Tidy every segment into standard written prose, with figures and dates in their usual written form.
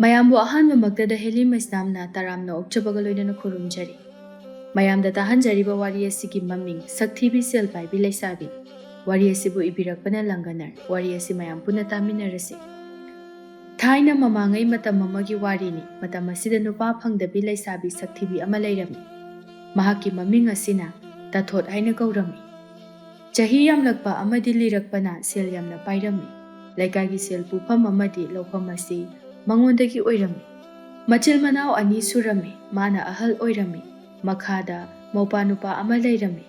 ꯃꯌꯥꯝꯕꯨ ꯑꯍꯥꯟꯕꯃꯛꯇꯗ ꯍꯦꯂꯤ ꯃꯩꯁꯅꯥꯝꯅ ꯇꯔꯥꯝꯅ ꯑꯣꯛꯆꯕꯒ ꯂꯣꯏꯅꯅ ꯈꯨꯔꯨꯝꯖꯔꯤ꯫ ꯃꯌꯥꯝꯗ ꯇꯥꯍꯟꯖꯔꯤꯕ ꯋꯥꯔꯤ ꯑꯁꯤꯒꯤ ꯃꯃꯤꯡ ꯁꯛꯊꯤꯕꯤ ꯁꯦꯜꯄꯥꯏꯕꯤ ꯂꯩꯁꯥꯕꯤ꯫ ꯋꯥꯔꯤ ꯑꯁꯤꯕꯨ ꯏꯕꯤꯔꯛꯄꯅ ꯂꯪꯒꯅꯔ꯫ ꯋꯥꯔꯤ ꯑꯁꯤ ꯃꯌꯥꯝ ꯄꯨꯟꯅ ꯇꯥꯃꯤꯟꯅꯔꯁꯤ꯫ ꯊꯥꯏꯅ ꯃꯃꯥꯡꯉꯩ ꯃꯇꯝ ꯑꯃꯒꯤ ꯋꯥꯔꯤꯅꯤ꯫ ꯃꯇꯝ ꯑꯁꯤꯗ ꯅꯨꯄꯥ ꯐꯪꯗꯕꯤ ꯂꯩꯁꯥꯕꯤ ꯁꯛꯊꯤꯕꯤ ꯑꯃ ꯂꯩꯔꯝꯃꯤ꯫ ꯃꯍꯥꯛꯀꯤ ꯃꯃꯤꯡ ꯑꯁꯤꯅ ꯇꯥꯊꯣꯠ ꯍꯥꯏꯅ ꯀꯧꯔꯝꯃꯤ꯫ ꯆꯍꯤ ꯌꯥꯝꯂꯛꯄ ꯑꯃꯗꯤ ꯂꯤꯔꯛꯄꯅ ꯁꯦꯜ ꯌꯥꯝꯅ ꯄꯥꯏꯔꯝꯃꯤ꯫ ꯂꯩꯀꯥꯏꯒꯤ ꯁꯦꯜ ꯄꯨꯐꯝ ꯑꯃꯗꯤ ꯂꯧꯐꯝ ꯑꯁꯤ ꯃꯉꯣꯟꯗꯒꯤ ꯑꯣꯏꯔꯝꯃꯤ꯫ ꯃꯆꯤꯜ ꯃꯅꯥꯎ 2 ꯁꯨꯔꯝꯃꯤ꯫ ꯃꯥꯅ ꯑꯍꯜ ꯑꯣꯏꯔꯝꯃꯤ꯫ ꯃꯈꯥꯗ ꯃꯧꯄꯥ ꯅꯨꯄꯥ ꯑꯃ ꯂꯩꯔꯝꯃꯤ꯫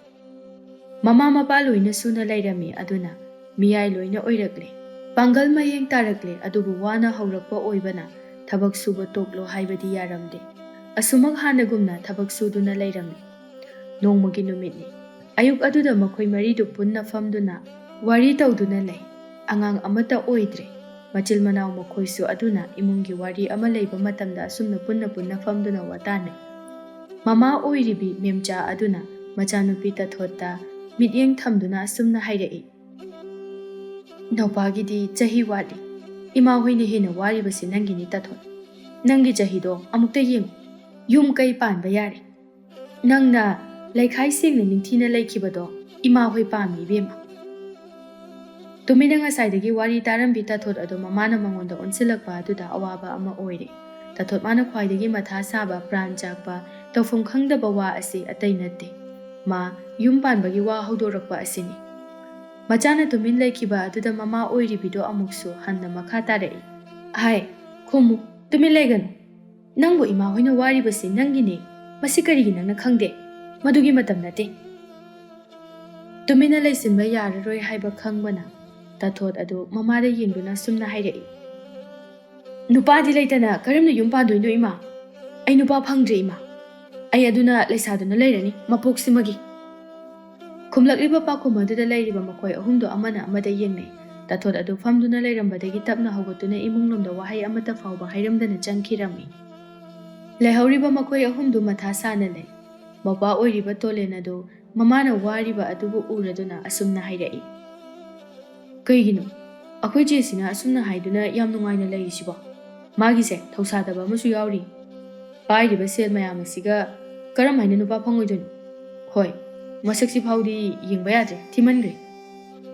ꯃꯃꯥ ꯃꯄꯥ ꯂꯣꯏꯅ ꯁꯨꯅ ꯂꯩꯔꯝꯃꯤ꯫ ꯑꯗꯨꯅ ꯃꯤꯌꯥꯏ ꯂꯣꯏꯅ ꯑꯣꯏꯔꯛꯂꯦ꯫ ꯄꯥꯡꯒꯜ ꯃꯌꯦꯡ ꯇꯥꯔꯛꯂꯦ꯫ ꯑꯗꯨꯕꯨ ꯋꯥꯅ ꯍꯧꯔꯛꯄ ꯑꯣꯏꯕꯅ ꯊꯕꯛ ꯁꯨꯕ ꯇꯣꯛꯂꯣ ꯍꯥꯏꯕꯗꯤ ꯌꯥꯔꯝꯗꯦ꯫ ꯑꯁꯨꯃꯛ ꯍꯥꯟꯅꯒꯨꯝꯅ ꯊꯕꯛ ꯁꯨꯗꯨꯅ ꯂꯩꯔꯝꯃꯤ꯫ ꯅꯣꯡꯃꯒꯤ ꯅꯨꯃꯤꯠꯅꯤ꯫ ꯑꯌꯨꯛ ꯑꯗꯨꯗ ꯃꯈꯣꯏ ꯃꯔꯤꯗꯨ ꯄꯨꯟꯅ ꯐꯝꯗꯨꯅ ꯋꯥꯔꯤ ꯇꯧꯗꯨꯅ ꯂꯩ꯫ ꯑꯉꯥꯡ ꯑꯃꯠꯇ ꯑꯣꯏꯗ꯭ꯔꯦ꯫ ꯃꯆꯤꯜ ꯃꯅꯥꯎ ꯃꯈꯣꯏꯁꯨ ꯑꯗꯨꯅ ꯏꯃꯨꯡꯒꯤ ꯋꯥꯔꯤ ꯑꯃ ꯂꯩꯕ ꯃꯇꯝꯗ ꯑꯁꯨꯝꯅ ꯄꯨꯟꯅ ꯐꯝꯗꯨꯅ ꯋꯥꯇꯥꯅꯩ꯫ ꯃꯃꯥ ꯑꯣꯏꯔꯤꯕꯤ ꯃꯦꯝꯆꯥ ꯑꯗꯨꯅ ꯃꯆꯥꯅꯨꯄꯤ ꯇꯥꯊꯣꯠꯇ ꯃꯤꯠꯌꯦꯡ ꯊꯝꯗꯨꯅ ꯑꯁꯨꯝꯅ ꯍꯥꯏꯔꯛꯏ꯫ ꯅꯧꯄꯥꯒꯤꯗꯤ ꯆꯍꯤ ꯋꯥꯠꯂꯤ꯫ ꯏꯃꯥ ꯍꯣꯏꯅ ꯍꯦꯟꯅ ꯋꯥꯔꯤꯕꯁꯤ ꯅꯪꯒꯤꯅꯤ ꯇꯥꯊꯣꯠ꯫ ꯅꯪꯒꯤ ꯆꯍꯤꯗꯣ ꯑꯃꯨꯛꯇ ꯌꯦꯡꯉꯨ꯫ ꯌꯨꯝ ꯀꯩ ꯄꯥꯟꯕ ꯌꯥꯔꯦ꯫ ꯅꯪꯅ ꯂꯩꯈꯥꯏ ꯁꯦꯡꯅ ꯅꯤꯡꯊꯤꯅ ꯂꯩꯈꯤꯕꯗꯣ ꯏꯃꯥ ꯍꯣꯏ ꯄꯥꯝꯃꯤ ꯏꯕꯦꯝꯃ꯫ ꯇꯨꯃꯤꯟꯅ ꯉꯁꯥꯏꯗꯒꯤ ꯋꯥꯔꯤ ꯇꯥꯔꯝꯕꯤ ꯇꯥꯊꯣꯠ ꯑꯗꯨ ꯃꯃꯥꯅ ꯃꯉꯣꯟꯗ ꯑꯣꯟꯁꯤꯜꯂꯛꯄ ꯑꯗꯨꯗ ꯑꯋꯥꯕ ꯑꯃ ꯑꯣꯏꯔꯦ꯫ ꯇꯥꯊꯣꯠ ꯃꯥꯅ ꯈ꯭ꯋꯥꯏꯗꯒꯤ ꯃꯊꯥ ꯁꯥꯕ, ꯄ꯭ꯔꯥꯟ ꯆꯥꯛꯄ, ꯇꯧꯐꯝ ꯈꯪꯗꯕ ꯋꯥ ꯑꯁꯤ ꯑꯇꯩ ꯅꯠꯇꯦ꯫ ꯃꯥ ꯌꯨꯝ ꯄꯥꯟꯕꯒꯤ ꯋꯥ ꯍꯧꯗꯣꯔꯛꯄ ꯑꯁꯤꯅꯤ꯫ ꯃꯆꯥꯅ ꯇꯨꯃꯤꯟ ꯂꯩꯈꯤꯕ ꯑꯗꯨꯗ ꯃꯃꯥ ꯑꯣꯏꯔꯤꯕꯤꯗꯣ ꯑꯃꯨꯛꯁꯨ ꯍꯟꯅ ꯃꯈꯥ ꯇꯥꯔꯛꯏ꯫ ꯍꯥꯏ ꯈꯨꯝꯃꯨ, ꯇꯨꯃꯤꯟ ꯂꯩꯒꯅꯨ꯫ ꯅꯪꯕꯨ ꯏꯃꯥ ꯍꯣꯏꯅ ꯋꯥꯔꯤꯕꯁꯤ ꯅꯪꯒꯤꯅꯦ꯫ ꯃꯁꯤ ꯀꯔꯤꯒꯤ ꯅꯪꯅ ꯈꯪꯗꯦ? ꯃꯗꯨꯒꯤ ꯃꯇꯝ ꯅꯠꯇꯦ꯫ ꯇꯨꯃꯤꯟꯅ ꯂꯩꯁꯤꯟꯕ ꯌꯥꯔꯔꯣꯏ ꯍꯥꯏꯕ ꯈꯪꯕꯅ ꯇꯥꯊꯣꯠ ꯑꯗꯨ ꯃꯃꯥꯗ ꯌꯦꯡꯗꯨꯅ ꯁꯨꯝꯅ ꯍꯥꯏꯔꯛꯏ꯫ ꯅꯨꯄꯥꯗꯤ ꯂꯩꯇꯅ ꯀꯔꯝꯅ ꯌꯨꯝ ꯄꯥꯟꯗꯣꯏꯅꯣ ꯏꯃꯥ? ꯑꯩ ꯅꯨꯄꯥ ꯐꯪꯗ꯭ꯔꯦ ꯏꯃꯥ꯫ ꯑꯩ ꯑꯗꯨꯅ ꯂꯩꯁꯥꯗꯨꯅ ꯂꯩꯔꯅꯤ ꯃꯄꯣꯛꯁꯤꯃꯒꯤ꯫ ꯈꯨꯝꯂꯛꯂꯤꯕ ꯄꯥꯎꯈꯨꯝ ꯑꯗꯨꯗ ꯂꯩꯔꯤꯕ ꯃꯈꯣꯏ ꯑꯍꯨꯝꯗꯣ ꯑꯃꯅ ꯑꯃꯗ ꯌꯦꯡꯅꯩ꯫ ꯇꯥꯊꯣꯠ ꯑꯗꯨ ꯐꯝꯗꯨꯅ ꯂꯩꯔꯝꯕꯗꯒꯤ ꯇꯞꯅ ꯍꯧꯒꯠꯇꯨꯅ ꯏꯃꯨꯡꯂꯣꯝꯗ ꯋꯥꯍꯩ ꯑꯃꯠꯇ ꯐꯥꯎꯕ ꯍꯥꯏꯔꯝꯗꯅ ꯆꯪꯈꯤꯔꯝꯃꯤ꯫ ꯂꯩꯍꯧꯔꯤꯕ ꯃꯈꯣꯏ ꯑꯍꯨꯝꯗꯨ ꯃꯊꯥ ꯁꯥꯅ ꯂꯩ꯫ ꯃꯧꯄꯥ ꯑꯣꯏꯔꯤꯕ ꯇꯣꯂꯦꯟ ꯑꯗꯨ ꯃꯃꯥꯅ ꯋꯥꯔꯤꯕ ꯑꯗꯨꯕꯨ ꯎꯔꯗꯨꯅ ꯑꯁꯨꯝꯅ ꯍꯥꯏꯔꯛꯏ꯫ ꯀꯩꯒꯤꯅꯣ ꯑꯩꯈꯣꯏ ꯆꯦꯁꯤꯅ ꯑꯁꯨꯝꯅ ꯍꯥꯏꯗꯨꯅ ꯌꯥꯝ ꯅꯨꯡꯉꯥꯏꯅ ꯂꯩꯔꯤꯁꯤꯕꯣ? ꯃꯥꯒꯤꯁꯦ ꯊꯧꯁꯥꯗꯕ ꯑꯃꯁꯨ ꯌꯥꯎꯔꯤ꯫ ꯄꯥꯏꯔꯤꯕ ꯁꯦꯜ ꯃꯌꯥꯝ ꯑꯁꯤꯒ ꯀꯔꯝ ꯍꯥꯏꯅ ꯅꯨꯄꯥ ꯐꯪꯉꯣꯏꯗꯣꯏꯅꯣ? ꯍꯣꯏ, ꯃꯁꯛꯁꯤ ꯐꯥꯎꯗꯤ ꯌꯦꯡꯕ ꯌꯥꯗ꯭ꯔꯦ, ꯊꯤꯃꯟꯈ꯭ꯔꯦ꯫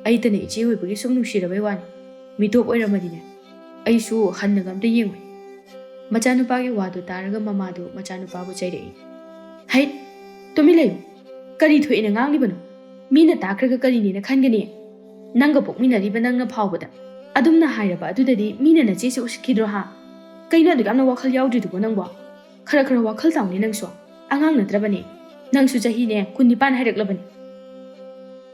ꯑꯩꯇꯅ ꯏꯆꯦ ꯑꯣꯏꯕꯒꯤ ꯁꯨꯝ ꯅꯨꯡꯁꯤꯔꯕꯩ ꯋꯥꯅꯤ꯫ ꯃꯤꯇꯣꯞ ꯑꯣꯏꯔꯝꯃꯗꯤꯅꯦ ꯑꯩꯁꯨ ꯍꯟꯅꯒ ꯑꯝꯇ ꯌꯦꯡꯉꯣꯏ꯫ ꯃꯆꯥꯅꯨꯄꯥꯒꯤ ꯋꯥꯗꯨ ꯇꯥꯔꯒ ꯃꯃꯥꯗꯨ ꯃꯆꯥꯅꯨꯄꯥꯕꯨ ꯆꯩꯔꯛꯏ꯫ ꯍꯩꯠ, ꯇꯨꯃꯤꯟ ꯂꯩꯌꯨ꯫ ꯀꯔꯤ ꯊꯣꯛꯑꯦꯅ ꯉꯥꯡꯂꯤꯕꯅꯣ? ꯃꯤꯅ ꯇꯥꯈ꯭ꯔꯒ ꯀꯔꯤꯅꯦꯅ ꯈꯟꯒꯅꯤ? ꯅꯪꯒ ꯄꯣꯛꯃꯤꯟꯅꯔꯤꯕ ꯅꯪꯅ ꯐꯥꯎꯕꯗ ꯑꯗꯨꯝꯅ ꯍꯥꯏꯔꯕ ꯑꯗꯨꯗꯗꯤ ꯃꯤꯅ ꯅꯆꯦꯁꯦ ꯎꯁꯤꯠꯈꯤꯗ꯭ꯔꯣ ꯍꯥ? ꯀꯩꯅꯣ ꯑꯗꯨꯛ ꯌꯥꯝꯅ ꯋꯥꯈꯜ ꯌꯥꯎꯗ꯭ꯔꯤꯗꯨꯕꯣ ꯅꯪꯕꯣ? ꯈꯔ ꯋꯥꯈꯜ ꯇꯥꯎꯅꯦ ꯅꯪꯁꯨ꯫ ꯑꯉꯥꯡ ꯅꯠꯇ꯭ꯔꯕꯅꯦ꯫ ꯅꯪꯁꯨ ꯆꯍꯤꯅꯦ 19 ꯍꯥꯏꯔꯛꯂꯕꯅꯤ꯫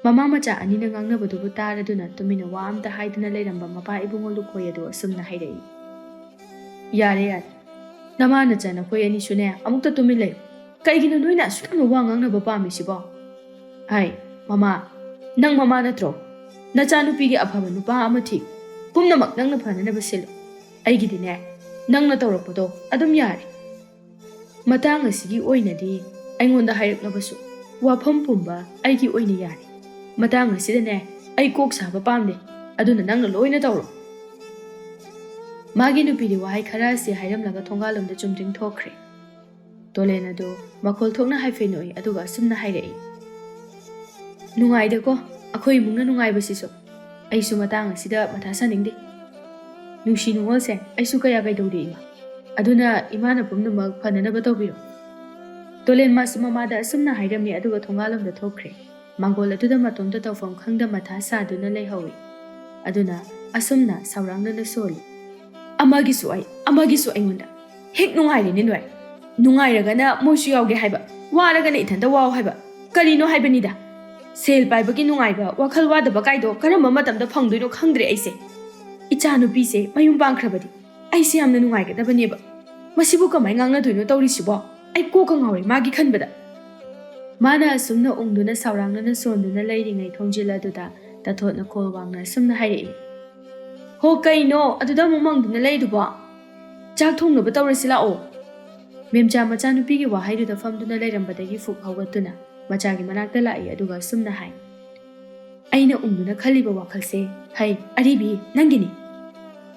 ꯃꯃꯥ ꯃꯆꯥ ꯑꯅꯤꯅ ꯉꯥꯡꯅꯕꯗꯨꯕꯨ ꯇꯥꯔꯗꯨꯅ ꯇꯨꯃꯤꯟꯅ ꯋꯥ ꯑꯝꯇ ꯍꯥꯏꯗꯨꯅ ꯂꯩꯔꯝꯕ ꯃꯄꯥ ꯏꯕꯨꯡꯉꯣ ꯂꯨꯈꯣꯏ ꯑꯗꯨ ꯑꯁꯨꯝꯅ ꯍꯥꯏꯔꯛꯏ꯫ ꯌꯥꯔꯦ꯫ ꯅꯃꯥ ꯅꯆꯥ ꯅꯈꯣꯏ ꯑꯅꯤꯁꯨꯅꯦ ꯑꯃꯨꯛꯇ ꯇꯨꯃꯤꯟ ꯂꯩꯌꯨ꯫ ꯀꯩꯒꯤꯅꯣ ꯅꯣꯏꯅ ꯑꯁꯨꯛ ꯌꯥꯝꯅ ꯋꯥ ꯉꯥꯡꯅꯕ ꯄꯥꯝꯃꯤꯁꯤꯕꯣ? ꯍꯥꯏ ꯃꯃꯥ, ꯅꯪ ꯃꯃꯥ ꯅꯠꯇ꯭ꯔꯣ? ꯅꯆꯥꯅꯨꯄꯤꯒꯤ ꯑꯐꯕ ꯅꯨꯄꯥ ꯑꯃ ꯊꯤꯌꯨ꯫ ꯄꯨꯝꯅꯃꯛ ꯅꯪꯅ ꯐꯅꯅꯕ ꯁꯤꯜꯂꯨ꯫ ꯑꯩꯒꯤꯗꯤꯅꯦ ꯅꯪꯅ ꯇꯧꯔꯛꯄꯗꯣ ꯑꯗꯨꯝ ꯌꯥꯔꯦ꯫ ꯃꯇꯥꯡ ꯑꯁꯤꯒꯤ ꯑꯣꯏꯅꯗꯤ ꯑꯩꯉꯣꯟꯗ ꯍꯥꯏꯔꯛꯂꯕꯁꯨ ꯋꯥꯐꯝ ꯄꯨꯝꯕ ꯑꯩꯒꯤ ꯑꯣꯏꯅ ꯌꯥꯔꯦ꯫ ꯃꯇꯥꯡ ꯑꯁꯤꯗꯅꯦ ꯑꯩ ꯀꯣꯛ ꯁꯥꯕ ꯄꯥꯝꯗꯦ꯫ ꯑꯗꯨꯅ ꯅꯪꯅ ꯂꯣꯏꯅ ꯇꯧꯔꯣ꯫ ꯃꯥꯒꯤ ꯅꯨꯄꯤꯗꯤ ꯋꯥꯍꯩ ꯈꯔ ꯑꯁꯤ ꯍꯥꯏꯔꯝꯂꯒ ꯊꯣꯡꯒꯥꯜꯂꯣꯝꯗ ꯆꯨꯝꯗ꯭ꯔꯤꯡ ꯊꯣꯛꯈ꯭ꯔꯦ꯫ ꯇꯣꯂꯦꯟ ꯑꯗꯨ ꯃꯈꯣꯜ ꯊꯣꯛꯅ ꯍꯥꯏꯐꯦꯠ ꯅꯣꯛꯏ ꯑꯗꯨꯒ ꯑꯁꯨꯝꯅ ꯍꯥꯏꯔꯛꯏ꯫ ꯅꯨꯡꯉꯥꯏꯗꯀꯣ ꯑꯩꯈꯣꯏ ꯏꯃꯨꯡꯅ ꯅꯨꯡꯉꯥꯏꯕꯁꯤꯁꯨ꯫ ꯑꯩꯁꯨ ꯃꯇꯥꯡ ꯑꯁꯤꯗ ꯃꯊꯥ ꯁꯥꯅꯤꯡꯗꯦ꯫ ꯅꯨꯡꯁꯤ ꯅꯨꯡꯉꯣꯜꯁꯦ ꯑꯩꯁꯨ ꯀꯌꯥ ꯀꯩꯗꯧꯗꯦ ꯏꯃꯥ꯫ ꯑꯗꯨꯅ ꯏꯃꯥꯅ ꯄꯨꯝꯅꯃꯛ ꯐꯅꯅꯕ ꯇꯧꯕꯤꯔꯣ꯫ ꯇꯣꯂꯦꯟ ꯃꯥꯁꯨ ꯃꯃꯥꯗ ꯑꯁꯨꯝꯅ ꯍꯥꯏꯔꯝꯃꯤ ꯑꯗꯨꯒ ꯊꯣꯡꯒꯥꯜꯂꯣꯝꯗ ꯊꯣꯛꯈ꯭ꯔꯦ꯫ ꯃꯥꯡꯒꯣꯜ ꯑꯗꯨꯗ ꯃꯇꯣꯝꯇ ꯇꯧꯐꯝ ꯈꯪꯗ ꯃꯊꯥ ꯁꯥꯗꯨꯅ ꯂꯩꯍꯧꯏ꯫ ꯑꯗꯨꯅ ꯑꯁꯨꯝꯅ ꯁꯥꯎꯔꯥꯡꯅꯅ ꯁꯣꯜꯂꯤ꯫ ꯑꯃꯒꯤꯁꯨ ꯑꯩꯉꯣꯟꯗ ꯍꯦꯛ ꯅꯨꯡꯉꯥꯏꯔꯦꯅꯦ ꯅꯣꯏ꯫ ꯅꯨꯡꯉꯥꯏꯔꯒꯅ ꯃꯣꯏꯁꯨ ꯌꯥꯎꯒꯦ ꯍꯥꯏꯕ, ꯋꯥꯔꯒꯅ ꯏꯊꯟꯇ ꯋꯥꯎ ꯍꯥꯏꯕ꯫ ꯀꯔꯤꯅꯣ ꯍꯥꯏꯕꯅꯤꯗ꯫ ꯁꯦꯜ ꯄꯥꯏꯕꯒꯤ ꯅꯨꯡꯉꯥꯏꯕ, ꯋꯥꯈꯜ ꯋꯥꯗꯕ ꯀꯥꯏꯗꯣ ꯀꯔꯝꯕ ꯃꯇꯝꯗ ꯐꯪꯗꯣꯏꯅꯣ ꯈꯪꯗ꯭ꯔꯦ ꯑꯩꯁꯦ꯫ ꯏꯆꯥ ꯅꯨꯄꯤꯁꯦ ꯃꯌꯨꯝ ꯄꯥꯟꯈ꯭ꯔꯕꯗꯤ ꯑꯩꯁꯦ ꯌꯥꯝꯅ ꯅꯨꯡꯉꯥꯏꯒꯗꯕꯅꯦꯕ꯫ ꯃꯁꯤꯕꯨ ꯀꯃꯥꯏ ꯉꯥꯡꯅꯗꯣꯏꯅꯣ ꯇꯧꯔꯤꯁꯤꯕꯣ? ꯑꯩ ꯀꯣꯛꯀ ꯉꯥꯎꯔꯦ ꯃꯥꯒꯤ ꯈꯟꯕꯗ꯫ ꯃꯥꯅ ꯑꯁꯨꯝꯅ ꯎꯪꯗꯨꯅ ꯁꯥꯎꯔꯥꯡꯅꯅ ꯁꯣꯟꯗꯨꯅ ꯂꯩꯔꯤꯉꯩ ꯊꯣꯡꯖꯤꯜ ꯑꯗꯨꯗ ꯇꯥꯊꯣꯠꯅ ꯈꯣꯜ ꯋꯥꯡꯅ ꯑꯁꯨꯝꯅ ꯍꯥꯏꯔꯛꯏ꯫ ꯍꯣ ꯀꯩꯅꯣ ꯑꯗꯨꯗ ꯑꯃꯨꯛ ꯃꯪꯗꯨꯅ ꯂꯩꯗꯨꯕꯣ? ꯆꯥꯛ ꯊꯣꯡꯅꯕ ꯇꯧꯔꯁꯤ ꯂꯥꯛꯑꯣ꯫ ꯃꯦꯝꯆꯥ ꯃꯆꯥꯅꯨꯄꯤꯒꯤ ꯋꯥꯍꯩꯗꯨꯗ ꯐꯝꯗꯨꯅ ꯂꯩꯔꯝꯕꯗꯒꯤ ꯐꯨꯛ ꯍꯧꯒꯠꯇꯨꯅ ꯃꯆꯥꯒꯤ ꯃꯅꯥꯛꯇ ꯂꯥꯛꯏ ꯑꯗꯨꯒ ꯑꯁꯨꯝꯅ ꯍꯥꯏ꯫ ꯑꯩꯅ ꯎꯪꯗꯨꯅ ꯈꯜꯂꯤꯕ ꯋꯥꯈꯜꯁꯦ, ꯍꯩ ꯑꯔꯤꯕꯤ ꯅꯪꯒꯤꯅꯤ꯫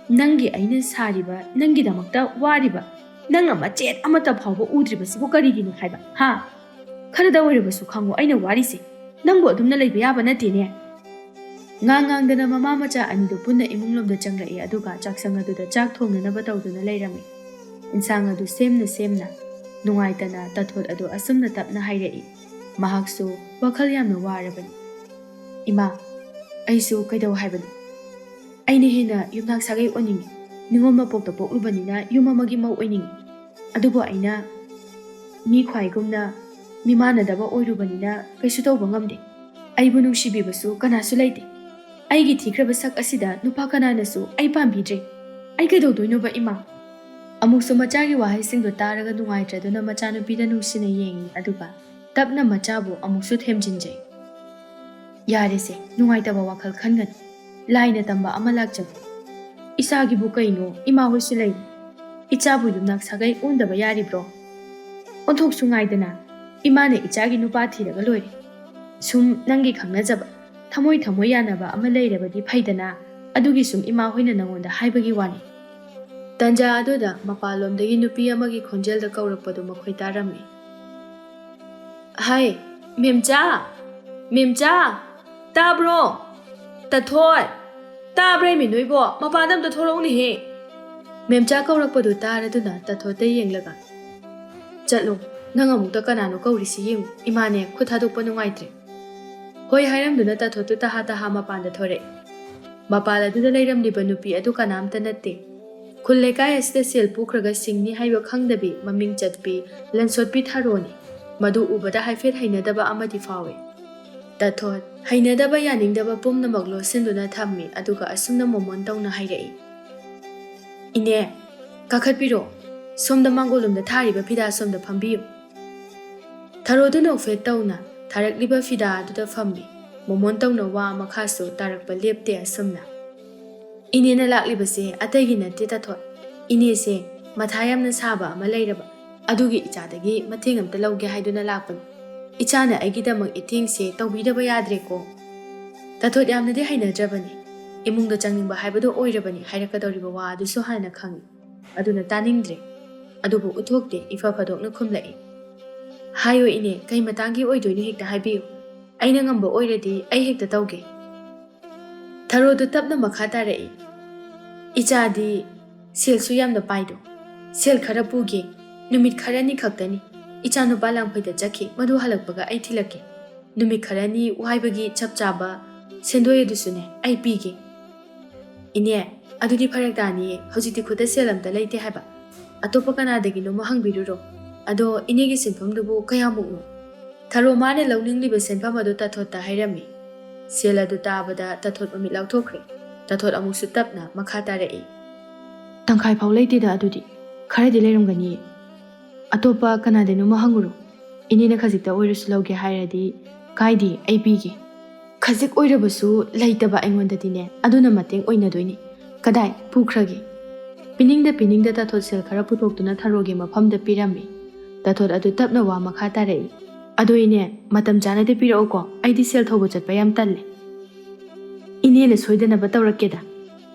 ꯅꯪꯒꯤ ꯑꯩꯅ ꯁꯥꯔꯤꯕ ꯅꯪꯒꯤꯗꯃꯛꯇ ꯋꯥꯔꯤꯕ ꯅꯪꯅ ꯃꯆꯦꯠ ꯑꯃꯠꯇ ꯐꯥꯎꯕ ꯎꯗ꯭ꯔꯤꯕꯁꯤꯕꯨ ꯀꯔꯤꯒꯤꯅꯣ ꯍꯥꯏꯕ ꯍꯥ ꯈꯔꯗ ꯑꯣꯏꯔꯕꯁꯨ ꯈꯪꯉꯣ ꯑꯩꯅ ꯋꯥꯔꯤꯁꯦ ꯅꯪꯕꯨ ꯑꯗꯨꯝꯅ ꯂꯩꯕ ꯌꯥꯕ ꯅꯠꯇꯦꯅꯦ ꯉꯥꯡꯗꯅ ꯃꯃꯥ ꯃꯆꯥ ꯑꯅꯤꯗꯨ ꯄꯨꯟꯅ ꯏꯃꯨꯡꯂꯣꯝꯗ ꯆꯪꯂꯛꯏ ꯑꯗꯨꯒ ꯆꯥꯛꯁꯪ ꯑꯗꯨꯗ ꯆꯥꯛ ꯊꯣꯡꯅꯅꯕ ꯇꯧꯗꯨꯅ ꯂꯩꯔꯝꯃꯤ ꯏꯟꯁꯥꯡ ꯑꯗꯨ ꯁꯦꯝꯅ ꯅꯨꯡꯉꯥꯏꯇꯅ ꯇꯥꯊꯣꯠ ꯑꯗꯨ ꯑꯁꯨꯝꯅ ꯇꯞꯅ ꯍꯥꯏꯔꯛꯏ ꯃꯍꯥꯛꯁꯨ ꯋꯥꯈꯜ ꯌꯥꯝꯅ ꯋꯥꯔꯕꯅꯤ ꯏꯃꯥ ꯑꯩꯁꯨ ꯀꯩꯗꯧ ꯍꯥꯏꯕꯅꯣ ꯑꯩꯅ ꯍꯦꯟꯅ ꯌꯨꯝꯅꯥꯛ ꯁꯥꯒꯩ ꯑꯣꯏꯅꯤꯡꯉꯤ ꯅꯤꯉꯣꯜ ꯃꯄꯣꯛꯇ ꯄꯣꯛꯂꯨꯕꯅꯤꯅ ꯌꯨꯝ ꯑꯃꯒꯤ ꯃꯧ ꯑꯣꯏꯅꯤꯡꯉꯤ ꯑꯗꯨꯕꯨ ꯑꯩꯅ ꯃꯤ ꯈ꯭ꯋꯥꯏꯒꯨꯝꯅ ꯃꯤꯃꯥꯟꯅꯗꯕ ꯑꯣꯏꯔꯨꯕꯅꯤꯅ ꯀꯩꯁꯨ ꯇꯧꯕ ꯉꯝꯗꯦ ꯑꯩꯕꯨ ꯅꯨꯡꯁꯤꯕꯤꯕꯁꯨ ꯀꯅꯥꯁꯨ ꯂꯩꯇꯦ ꯑꯩꯒꯤ ꯊꯤꯈ꯭ꯔꯕ ꯁꯛ ꯑꯁꯤꯗ ꯅꯨꯄꯥ ꯀꯅꯥꯅꯁꯨ ꯑꯩ ꯄꯥꯝꯕꯤꯗ꯭ꯔꯦ ꯑꯩ ꯀꯩꯗꯧꯗꯣꯏꯅꯣꯕ ꯏꯃꯥ ꯑꯃꯨꯛꯁꯨ ꯃꯆꯥꯒꯤ ꯋꯥꯍꯩꯁꯤꯡꯗꯨ ꯇꯥꯔꯒ ꯅꯨꯡꯉꯥꯏꯇ꯭ꯔꯗꯨꯅ ꯃꯆꯥꯅꯨꯄꯤꯗ ꯅꯨꯡꯁꯤꯅ ꯌꯦꯡꯉꯤ ꯑꯗꯨꯒ ꯇꯞꯅ ꯃꯆꯥꯕꯨ ꯑꯃꯨꯛꯁꯨ ꯊꯦꯝꯖꯤꯟꯖꯩ ꯌꯥꯔꯦꯁꯦ ꯅꯨꯡꯉꯥꯏꯇꯕ ꯋꯥꯈꯜ ꯈꯟꯒꯅꯨ ꯂꯥꯏꯅ ꯇꯝꯕ ꯑꯃ ꯂꯥꯛꯆꯕ ꯏꯆꯥꯒꯤꯕꯨ ꯀꯩꯅꯣ ꯏꯃꯥ ꯍꯣꯏꯁꯨ ꯂꯩ ꯏꯆꯥꯕꯨ ꯌꯨꯝꯅꯥꯛ ꯁꯥꯒꯩ ꯑꯣꯟꯗꯕ ꯌꯥꯔꯤꯕ꯭ꯔꯣ ꯑꯣꯟꯊꯣꯛꯁꯨ ꯉꯥꯏꯗꯅ ꯏꯃꯥꯅ ꯏꯆꯥꯒꯤ ꯅꯨꯄꯥ ꯊꯤꯔꯒ ꯂꯣꯏꯔꯦ ꯁꯨꯝ ꯅꯪꯒꯤ ꯈꯪꯅꯖꯕ ꯊꯃꯣꯏ ꯌꯥꯅꯕ ꯑꯃ ꯂꯩꯔꯕꯗꯤ ꯐꯩꯗꯅ ꯑꯗꯨꯒꯤ ꯁꯨꯝ ꯏꯃꯥ ꯍꯣꯏꯅ ꯅꯉꯣꯟꯗ ꯍꯥꯏꯕꯒꯤ ꯋꯥꯅꯤ ꯇꯟꯖꯥ ꯑꯗꯨꯗ ꯃꯄꯥꯟꯂꯣꯝꯗꯒꯤ ꯅꯨꯄꯤ ꯑꯃꯒꯤ ꯈꯣꯟꯖꯦꯜꯗ ꯀꯧꯔꯛꯄꯗꯨ ꯃꯈꯣꯏ ꯇꯥꯔꯝꯃꯤ ꯍꯥꯏ ꯃꯦꯝꯆꯥ ꯇꯥꯕ꯭ꯔꯣ ꯇꯊꯣꯠ ꯇꯥꯕ꯭ꯔꯥ ꯃꯤ ꯅꯣꯏꯕꯣ ꯃꯄꯥꯟꯗ ꯑꯝꯇ ꯊꯣꯛꯂꯛꯎꯅꯦꯍꯦ ꯃꯦꯝꯆꯥ ꯀꯧꯔꯛꯄꯗꯨ ꯇꯥꯔꯗꯨꯅ ꯇꯊꯣꯠꯇ ꯌꯦꯡꯂꯒ ꯆꯠꯂꯣ ꯅꯪ ꯑꯃꯨꯛꯇ ꯀꯅꯥꯅꯣ ꯀꯧꯔꯤꯁꯤ ꯌꯦꯡꯉꯨ ꯏꯃꯥꯅꯦ ꯈꯨꯠ ꯊꯥꯗꯣꯛꯄ ꯅꯨꯡꯉꯥꯏꯇ꯭ꯔꯦ ꯍꯣꯏ ꯍꯥꯏꯔꯝꯗꯨꯅ ꯇꯊꯣꯠꯇꯨ ꯇꯍꯥ ꯃꯄꯥꯟꯗ ꯊꯣꯔꯛꯏ ꯃꯄꯥꯟ ꯑꯗꯨꯗ ꯂꯩꯔꯝꯂꯤꯕ ꯅꯨꯄꯤ ꯑꯗꯨ ꯀꯅꯥꯝꯇ ꯅꯠꯇꯦ ꯈꯨꯜ ꯂꯩꯀꯥꯏ ꯑꯁꯤꯗ ꯁꯦꯜ ꯄꯨꯈ꯭ꯔꯒ ꯁꯤꯡꯅꯤ ꯍꯥꯏꯕ ꯈꯪꯗꯕꯤ ꯃꯃꯤꯡ ꯆꯠꯄꯤ ꯂꯟꯁꯣꯠꯄꯤ ꯊꯥꯔꯣꯅꯤꯃꯗꯨ ꯎꯕꯗ ꯍꯥꯏꯐꯦꯠ ꯍꯩꯅꯗꯕ ꯑꯃꯗꯤ ꯐꯥꯎꯏ ꯇꯊꯣꯠ ꯍꯩꯅꯗꯕ ꯌꯥꯅꯤꯡꯗꯕ ꯄꯨꯝꯅꯃꯛ ꯂꯣꯠꯁꯤꯟꯗꯨꯅ ꯊꯝꯃꯤ ꯑꯗꯨꯒ ꯑꯁꯨꯝꯅ ꯃꯣꯃꯣꯟ ꯇꯧꯅ ꯍꯥꯏꯔꯛꯏ ꯏꯅꯦ ꯀꯥꯈꯠꯄꯤꯔꯣ ꯁꯣꯝꯗ ꯃꯥꯡꯒꯣꯜꯂꯣꯝꯗ ꯊꯥꯔꯤꯕ ꯐꯤꯗꯥ ꯁꯣꯝꯗ ꯐꯝꯕꯤꯌꯨ ꯊꯔꯣꯗꯨꯅ ꯎꯐꯦꯠ ꯇꯧꯅ ꯊꯥꯔꯛꯂꯤꯕ ꯐꯤꯗꯥ ꯑꯗꯨꯗ ꯐꯝꯃꯤ ꯃꯣꯃꯣꯟ ꯇꯧꯅ ꯋꯥ ꯃꯈꯥꯁꯨ ꯇꯥꯔꯛꯄ ꯂꯦꯞꯇꯦ ꯑꯁꯨꯝꯅ ꯏꯅꯦꯅ ꯂꯥꯛꯂꯤꯕꯁꯦ ꯑꯇꯩꯒꯤ ꯅꯠꯇꯦ ꯇꯊꯣꯠ ꯏꯅꯦꯁꯦ ꯃꯊꯥ ꯌꯥꯝꯅ ꯁꯥꯕ ꯑꯃ ꯂꯩꯔꯕ ꯑꯗꯨꯒꯤ ꯏꯆꯥꯗꯒꯤ ꯃꯇꯦꯡ ꯑꯝꯇ ꯂꯧꯒꯦ ꯍꯥꯏꯗꯨꯅ ꯂꯥꯛꯄꯅꯤ ꯏꯆꯥꯅ ꯑꯩꯒꯤꯗꯃꯛ ꯏꯇꯦꯡꯁꯦ ꯇꯧꯕꯤꯗꯕ ꯌꯥꯗ꯭ꯔꯦꯀꯣ ꯇꯊꯣꯠ ꯌꯥꯝꯅꯗꯤ ꯍꯩꯅꯗ꯭ꯔꯕꯅꯤ ꯏꯃꯨꯡꯗ ꯆꯪꯅꯤꯡꯕ ꯍꯥꯏꯕꯗꯨ ꯑꯣꯏꯔꯕꯅꯤ ꯍꯥꯏꯔꯛꯀꯗꯧꯔꯤꯕ ꯋꯥ ꯑꯗꯨꯁꯨ ꯍꯥꯟꯅ ꯈꯪꯏ ꯑꯗꯨꯅ ꯇꯥꯅꯤꯡꯗ꯭ꯔꯦ ꯑꯗꯨꯕꯨ ꯎꯠꯊꯣꯛꯇꯦ ꯏꯐ ꯐꯗꯣꯛꯅ ꯈꯨꯝꯂꯛꯏ ꯍꯥꯏꯌꯣ ꯏꯅꯦ ꯀꯩ ꯃꯇꯥꯡꯒꯤ ꯑꯣꯏꯗꯣꯏꯅꯣ ꯍꯦꯛꯇ ꯍꯥꯏꯕꯤꯌꯨ ꯑꯩꯅ ꯉꯝꯕ ꯑꯣꯏꯔꯗꯤ ꯑꯩ ꯍꯦꯛꯇ ꯇꯧꯒꯦ ꯊꯔꯣꯗꯨ ꯇꯞꯅ ꯃꯈꯥ ꯇꯥꯔꯛꯏ ꯏꯆꯥꯗꯤ ꯁꯦꯜꯁꯨ ꯌꯥꯝꯅ ꯄꯥꯏꯗꯣ ꯁꯦꯜ ꯈꯔ ꯄꯨꯒꯦ ꯅꯨꯃꯤꯠ ꯈꯔꯅꯤ ꯈꯛꯇꯅꯤ ꯏꯆꯥ ꯅꯨꯄꯥ ꯂꯥꯡꯐꯩꯗ ꯆꯠꯈꯤ ꯃꯗꯨ ꯍꯜꯂꯛꯄꯒ ꯑꯩ ꯊꯤꯜꯂꯛꯀꯦ ꯅꯨꯃꯤꯠ ꯈꯔꯅꯤ ꯋꯥꯏꯕꯒꯤ ꯆꯞ ꯆꯥꯕ ꯁꯦꯟꯗꯣꯏ ꯑꯗꯨꯁꯨꯅꯦ ꯑꯩ ꯄꯤꯒꯦ ꯏꯅꯦ ꯑꯗꯨꯗꯤ ꯐꯔꯛ ꯇꯥꯅꯤꯌꯦ ꯍꯧꯖꯤꯛꯇꯤ ꯈꯨꯠꯇ ꯁꯦꯜ ꯑꯝꯇ ꯂꯩꯇꯦ ꯍꯥꯏꯕ ꯑꯇꯣꯞꯄ ꯀꯅꯥꯗꯒꯤꯅꯣꯃ ꯍꯪꯕꯤꯔꯨꯔꯣ ꯑꯗꯣ ꯏꯅꯦꯒꯤ ꯁꯤꯟꯐꯝꯗꯨꯕꯨ ꯀꯌꯥꯃꯨꯛꯅꯣ ꯊꯔꯣ ꯃꯥꯅ ꯂꯧꯅꯤꯡꯂꯤꯕ ꯁꯦꯟꯐꯝ ꯑꯗꯨ ꯇꯊꯣꯠꯇ ꯍꯥꯏꯔꯝꯃꯤ ꯁꯦꯜ ꯑꯗꯨ ꯇꯥꯕꯗ ꯇꯊꯣꯠ ꯃꯃꯤꯠ ꯂꯥꯎꯊꯣꯛꯈ꯭ꯔꯦ ꯇꯊꯣꯠ ꯑꯃꯨꯛꯁꯨ ꯇꯞꯅ ꯃꯈꯥ ꯇꯥꯔꯛꯏ ꯇꯪꯈꯥꯏ ꯐꯥꯎ ꯂꯩꯇꯦꯗ ꯑꯗꯨꯗꯤ ꯈꯔꯗꯤ ꯂꯩꯔꯝꯒꯅꯤꯌꯦ ꯑꯇꯣꯞꯄ ꯀꯅꯥꯗꯩꯅꯣꯃ ꯍꯪꯉꯨꯔꯣ ꯏꯅꯦꯅ ꯈꯖꯤꯛꯇ ꯑꯣꯏꯔꯁꯨ ꯂꯧꯒꯦ ꯍꯥꯏꯔꯗꯤ ꯀꯥꯏꯗꯦ ꯑꯩ ꯄꯤꯒꯦ ꯈꯖꯤꯛ ꯑꯣꯏꯔꯕꯁꯨ ꯂꯩꯇꯕ ꯑꯩꯉꯣꯟꯗꯗꯤꯅꯦ ꯑꯗꯨꯅ ꯃꯇꯦꯡ ꯑꯣꯏꯅꯗꯣꯏꯅꯤ ꯀꯗꯥꯏ ꯄꯨꯈ꯭ꯔꯒꯦ ꯄꯤꯅꯤꯡꯗ ꯇꯊꯣꯠ ꯁꯦꯜ ꯈꯔ ꯄꯨꯊꯣꯛꯇꯨꯅ ꯊꯔꯣꯒꯤ ꯃꯐꯝꯗ ꯄꯤꯔꯝꯃꯤ ꯇꯊꯣꯠ ꯑꯗꯨ ꯇꯞꯅ ꯋꯥ ꯃꯈꯥ ꯇꯥꯔꯛꯏ ꯑꯗꯣ ꯏꯅꯦ ꯃꯇꯝ ꯆꯥꯅꯗꯤ ꯄꯤꯔꯛꯎꯀꯣ ꯑꯩꯗꯤ ꯁꯦꯜ ꯊꯧꯕ ꯆꯠꯄ ꯌꯥꯝ ꯇꯜꯂꯦ ꯏꯅꯦꯅ ꯁꯣꯏꯗꯅꯕ ꯇꯧꯔꯛꯀꯦꯗ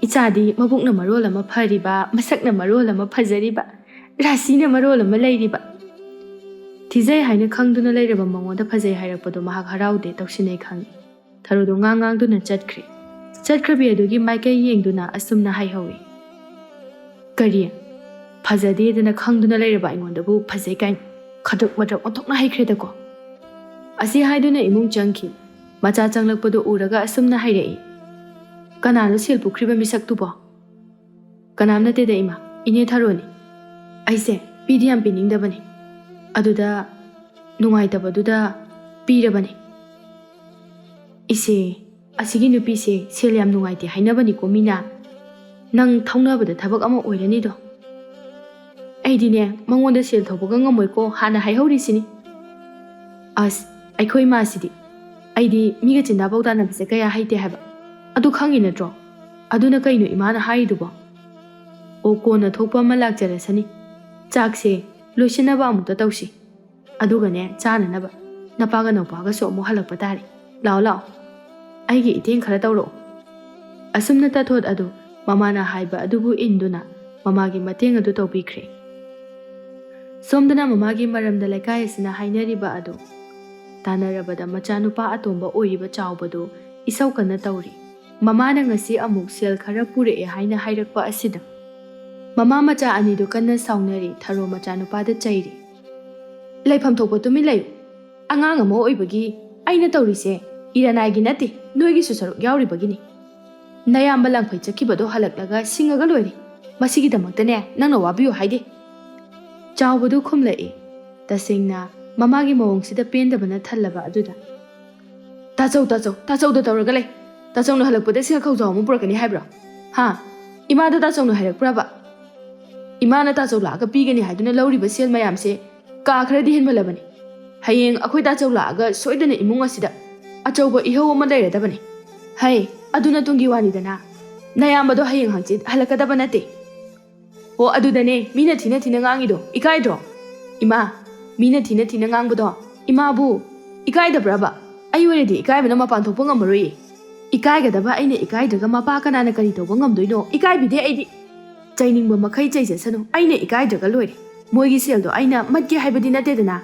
ꯏꯆꯥꯗꯤ ꯃꯕꯨꯛꯅ ꯃꯔꯣꯜ ꯑꯃ ꯐꯔꯤꯕ ꯃꯁꯛꯅ ꯃꯔꯣꯜ ꯑꯃ ꯐꯖꯔꯤꯕ ꯔꯥꯁꯤꯅ ꯃꯔꯣꯜ ꯑꯃ ꯂꯩꯔꯤꯕ ꯊꯤꯖꯩ ꯍꯥꯏꯅ ꯈꯪꯗꯨꯅ ꯂꯩꯔꯕ ꯃꯉꯣꯟꯗ ꯐꯖꯩ ꯍꯥꯏꯔꯛꯄꯗꯣ ꯃꯍꯥꯛ ꯍꯔꯥꯎꯗꯦ ꯇꯧꯁꯤꯟꯅꯩ ꯈꯪꯏ ꯊꯔꯣꯗꯣ ꯉꯥꯡꯗꯨꯅ ꯆꯠꯈ꯭ꯔꯕꯤ ꯑꯗꯨꯒꯤ ꯃꯥꯏꯀꯩ ꯌꯦꯡꯗꯨꯅ ꯑꯁꯨꯝꯅ ꯍꯥꯏꯍꯧꯏ ꯀꯔꯤ ꯐꯖꯗꯦꯗꯅ ꯈꯪꯗꯨꯅ ꯂꯩꯔꯕ ꯑꯩꯉꯣꯟꯗꯕꯨ ꯐꯖꯩ ꯀꯥꯏꯅ ꯈꯗ꯭ꯔꯛ ꯃꯗ꯭ꯔꯛ ꯑꯣꯟꯊꯣꯛꯅ ꯍꯩꯈ꯭ꯔꯦꯗꯀꯣ ꯑꯁꯤ ꯍꯥꯏꯗꯨꯅ ꯏꯃꯨꯡ ꯆꯪꯈꯤ ꯃꯆꯥ ꯆꯪꯂꯛꯄꯗꯨ ꯎꯔꯒ ꯑꯁꯨꯝꯅ ꯍꯥꯏꯔꯛꯏ ꯀꯅꯥꯅꯣ ꯁꯦꯜ ꯄꯨꯈ꯭ꯔꯤꯕ ꯃꯤꯁꯛꯇꯨꯕꯣ ꯀꯅꯥꯝ ꯅꯠꯇꯦꯗ ꯏꯃꯥ ꯏꯅꯦ ꯊꯔꯣꯅꯤ ꯑꯩꯁꯦ ꯄꯤꯗꯤ ꯌꯥꯝ ꯄꯤꯅꯤꯡꯗꯕꯅꯤ ꯑꯗꯨꯗ ꯅꯨꯡꯉꯥꯏꯇꯕꯗꯨꯗ ꯄꯤꯔꯕꯅꯤ ꯏꯆꯦ ꯑꯁꯤꯒꯤ ꯅꯨꯄꯤꯁꯦ ꯁꯦꯜ ꯌꯥꯝ ꯅꯨꯡꯉꯥꯏꯇꯦ ꯍꯥꯏꯅꯕꯅꯤꯀோ ꯃꯤꯅ ꯅꯪ ꯊꯧꯅꯕꯗ ꯊꯕꯛ ꯑꯃ ꯑꯣꯏꯔꯅꯤꯗꯣ ꯑꯩꯗꯤꯅꯦ ꯃꯉꯣꯟꯗ ꯁꯦꯜ ꯊꯧꯕꯒ ꯉꯝꯃꯣꯏꯀꯣ ꯍꯥꯟꯅ ꯍꯥꯏꯍꯧꯔꯤꯁꯤꯅꯤ ꯑꯁ ꯑꯩꯈꯣꯏ ꯏꯃꯥꯁꯤꯗꯤ ꯑꯩꯗꯤ ꯃꯤꯒ ꯆꯤꯟꯗꯥ ꯄꯥꯎꯗꯥꯅꯕꯁꯦ ꯀꯌా ꯍꯩꯇꯦ ꯍꯥꯏꯕ ꯑꯗꯨ ꯈꯪꯉꯤ ꯅꯠꯇ꯭ꯔꯣ ꯑꯗꯨꯅ ꯀꯩꯅꯣ ꯏꯃꯥꯅ ꯍꯥꯏꯔꯤꯗꯨꯕꯣ ꯑꯣ ꯀꯣꯟꯅ ꯊꯣꯛꯄ ꯑꯃ ꯂꯥꯛꯆꯔꯁꯅꯤ ꯆꯥꯛꯁꯦ ꯂꯣꯏꯁꯤꯟꯅꯕ ꯑꯃꯨꯛꯇ ꯇꯧꯁꯤ ꯑꯗꯨꯒꯅꯦ ꯆꯥꯅꯅꯕ ꯅꯄꯥꯒ ꯅꯧꯄꯥꯒꯁꯨ ꯑꯃꯨꯛ ꯍꯜꯂꯛꯄ ꯇꯥꯔꯦ ꯂꯥꯛꯑꯣ ꯑꯩꯒꯤ ꯏꯇꯦꯡ ꯈꯔ ꯇꯧꯔꯛꯑꯣ ꯑꯁꯨꯝꯅ ꯇꯊꯣꯠ ꯑꯗꯨ ꯃꯃꯥꯅ ꯍꯥꯏꯕ ꯑꯗꯨꯕꯨ ꯏꯟꯗꯨꯅ ꯃꯃꯥꯒꯤ ꯃꯇꯦꯡ ꯑꯗꯨ ꯇꯧꯕꯤꯈ꯭ꯔꯦ꯫ ꯁꯣꯝꯗꯅ ꯃꯃꯥꯒꯤ ꯃꯔꯝꯗ ꯂꯩꯀꯥꯏ ꯑꯁꯤꯅ ꯍꯥꯏꯅꯔꯤꯕ ꯑꯗꯨ ꯇꯥꯟꯅꯔꯕꯗ ꯃꯆꯥꯅꯨꯄꯥ ꯑꯇꯣꯝꯕ ꯑꯣꯏꯔꯤꯕ ꯆꯥꯎꯕꯗꯨ ꯏꯁꯧ ꯀꯟꯅ ꯇꯧꯔꯤ꯫ ꯃꯃꯥꯅ ꯉꯁꯤ ꯑꯃꯨꯛ ꯁꯦꯜ ꯈꯔ ꯄꯨꯔꯛꯑꯦ ꯍꯥꯏꯅ ꯍꯥꯏꯔꯛꯄ ꯑꯁꯤꯗ ꯃꯃꯥ ꯃꯆꯥ ꯑꯅꯤꯗꯨ ꯀꯟꯅ ꯁꯥꯎꯅꯔꯤ꯫ ꯊꯔꯣ ꯃꯆꯥꯅꯨꯄꯥꯗ ꯆꯩꯔꯤ꯫ ꯂꯩꯐꯝ ꯊꯣꯛꯄ ꯇꯨꯃꯤꯟ ꯂꯩꯌꯨ꯫ ꯑꯉꯥꯡ ꯑꯃ ꯑꯣꯏꯕꯒꯤ ꯑꯩꯅ ꯇꯧꯔꯤꯁꯦ ꯏꯔꯥꯅꯥꯏꯒꯤ ꯅꯠꯇꯦ, ꯅꯣꯏꯒꯤꯁꯨ ꯁꯔꯨꯛ ꯌꯥꯎꯔꯤꯕꯒꯤꯅꯤ꯫ ꯅꯌꯥꯝꯕ ꯂꯥꯡꯐꯩ ꯆꯠꯈꯤꯕꯗꯣ ꯍꯜꯂꯛꯂꯒ ꯁꯤꯡꯉꯒ ꯂꯣꯏꯔꯦ꯫ ꯃꯁꯤꯒꯤꯗꯃꯛꯇꯅꯦ ꯅꯪꯅ ꯋꯥꯕꯤꯌꯨ ꯍꯥꯏꯗꯦ꯫ ꯆꯥꯎꯕꯗꯨ ꯈꯨꯝꯂꯛꯏ, ꯇꯁꯦꯡꯅ ꯃꯃꯥꯒꯤ ꯃꯑꯣꯡꯁꯤꯗ ꯄꯦꯟꯗꯕꯅ ꯊꯜꯂꯕ ꯑꯗꯨꯗ꯫ ꯇꯥꯆꯧꯗ ꯇꯧꯔꯒ ꯂꯩ꯫ ꯇꯥꯆꯧꯅ ꯍꯜꯂꯛꯄꯗ ꯁꯦꯜ ꯈꯧꯖꯥꯎ ꯑꯃ ꯄꯨꯔꯛꯀꯅꯤ ꯍꯥꯏꯕ꯭ꯔꯣ? ꯍꯥ? ꯏꯃꯥꯗ ꯇꯥꯆꯧꯅ ꯍꯥꯏꯔꯛꯄ꯭ꯔꯕ? ꯏꯃꯥꯅ ꯇꯥꯆꯧ ꯂꯥꯛꯑꯒ ꯄꯤꯒꯅꯤ ꯍꯥꯏꯗꯨꯅ ꯂꯧꯔꯤꯕ ꯁꯦꯜ ꯃꯌꯥꯝꯁꯦ ꯀꯥ ꯈꯔꯗꯤ ꯍꯦꯟꯃꯜꯂꯕꯅꯤ꯫ ꯍꯌꯦꯡ ꯑꯩꯈꯣꯏ ꯇꯥꯆꯧ ꯂꯥꯛꯑꯒ ꯁꯣꯏꯗꯅ ꯏꯃꯨꯡ ꯑꯁꯤꯗ ꯑꯆꯧꯕ ꯏꯍꯧ ꯑꯃ ꯂꯩꯔꯗꯕꯅꯤ꯫ ꯍꯩ, ꯑꯗꯨꯅ ꯇꯨꯡꯒꯤ ꯋꯥꯅꯤꯗꯅ꯫ ꯅꯌꯥꯝꯕꯗꯣ ꯍꯌꯦꯡ ꯍꯪꯆꯤꯠ ꯍꯜꯂꯛꯀꯗꯕ ꯅꯠꯇꯦ꯫ ꯑꯣ ꯑꯗꯨꯗꯅꯦ ꯃꯤꯅ ꯊꯤꯅ ꯉꯥꯡꯉꯤꯗꯣ, ꯏꯀꯥꯏꯗ꯭ꯔꯣ? ꯏꯃꯥ, ꯃꯤꯅ ꯊꯤꯅ ꯉꯥꯡꯕꯗꯣ ꯏꯃꯥꯕꯨ ꯏꯀꯥꯏꯗꯕ꯭ꯔꯕ? ꯑꯩ ꯑꯣꯏꯔꯗꯤ ꯏꯀꯥꯏꯕꯅ ꯃꯄꯥꯟ ꯊꯣꯛꯄ ꯉꯝꯃꯔꯣꯏꯌꯦ꯫ ꯏꯀꯥꯏꯒꯗꯕ ꯑꯩꯅ ꯏꯀꯥꯏꯗ꯭ꯔꯒ ꯃꯄꯥ ꯀꯅꯥꯅ ꯀꯔꯤ ꯇꯧꯕ ꯉꯝꯗꯣꯏꯅꯣ? ꯏꯀꯥꯏꯕꯤꯗꯦ ꯑꯩꯗꯤ꯫ ꯆꯩꯅꯤꯡꯕ ꯃꯈꯩ ꯆꯩꯖꯁꯅꯨ, ꯑꯩꯅ ꯏꯀꯥꯏꯗ꯭ꯔꯒ ꯂꯣꯏꯔꯦ꯫ ꯃꯣꯏꯒꯤ ꯁꯦꯜꯗꯣ ꯑꯩꯅ ꯃꯠꯀꯦ ꯍꯥꯏꯕꯗꯤ ꯅꯠꯇꯦꯗꯅ꯫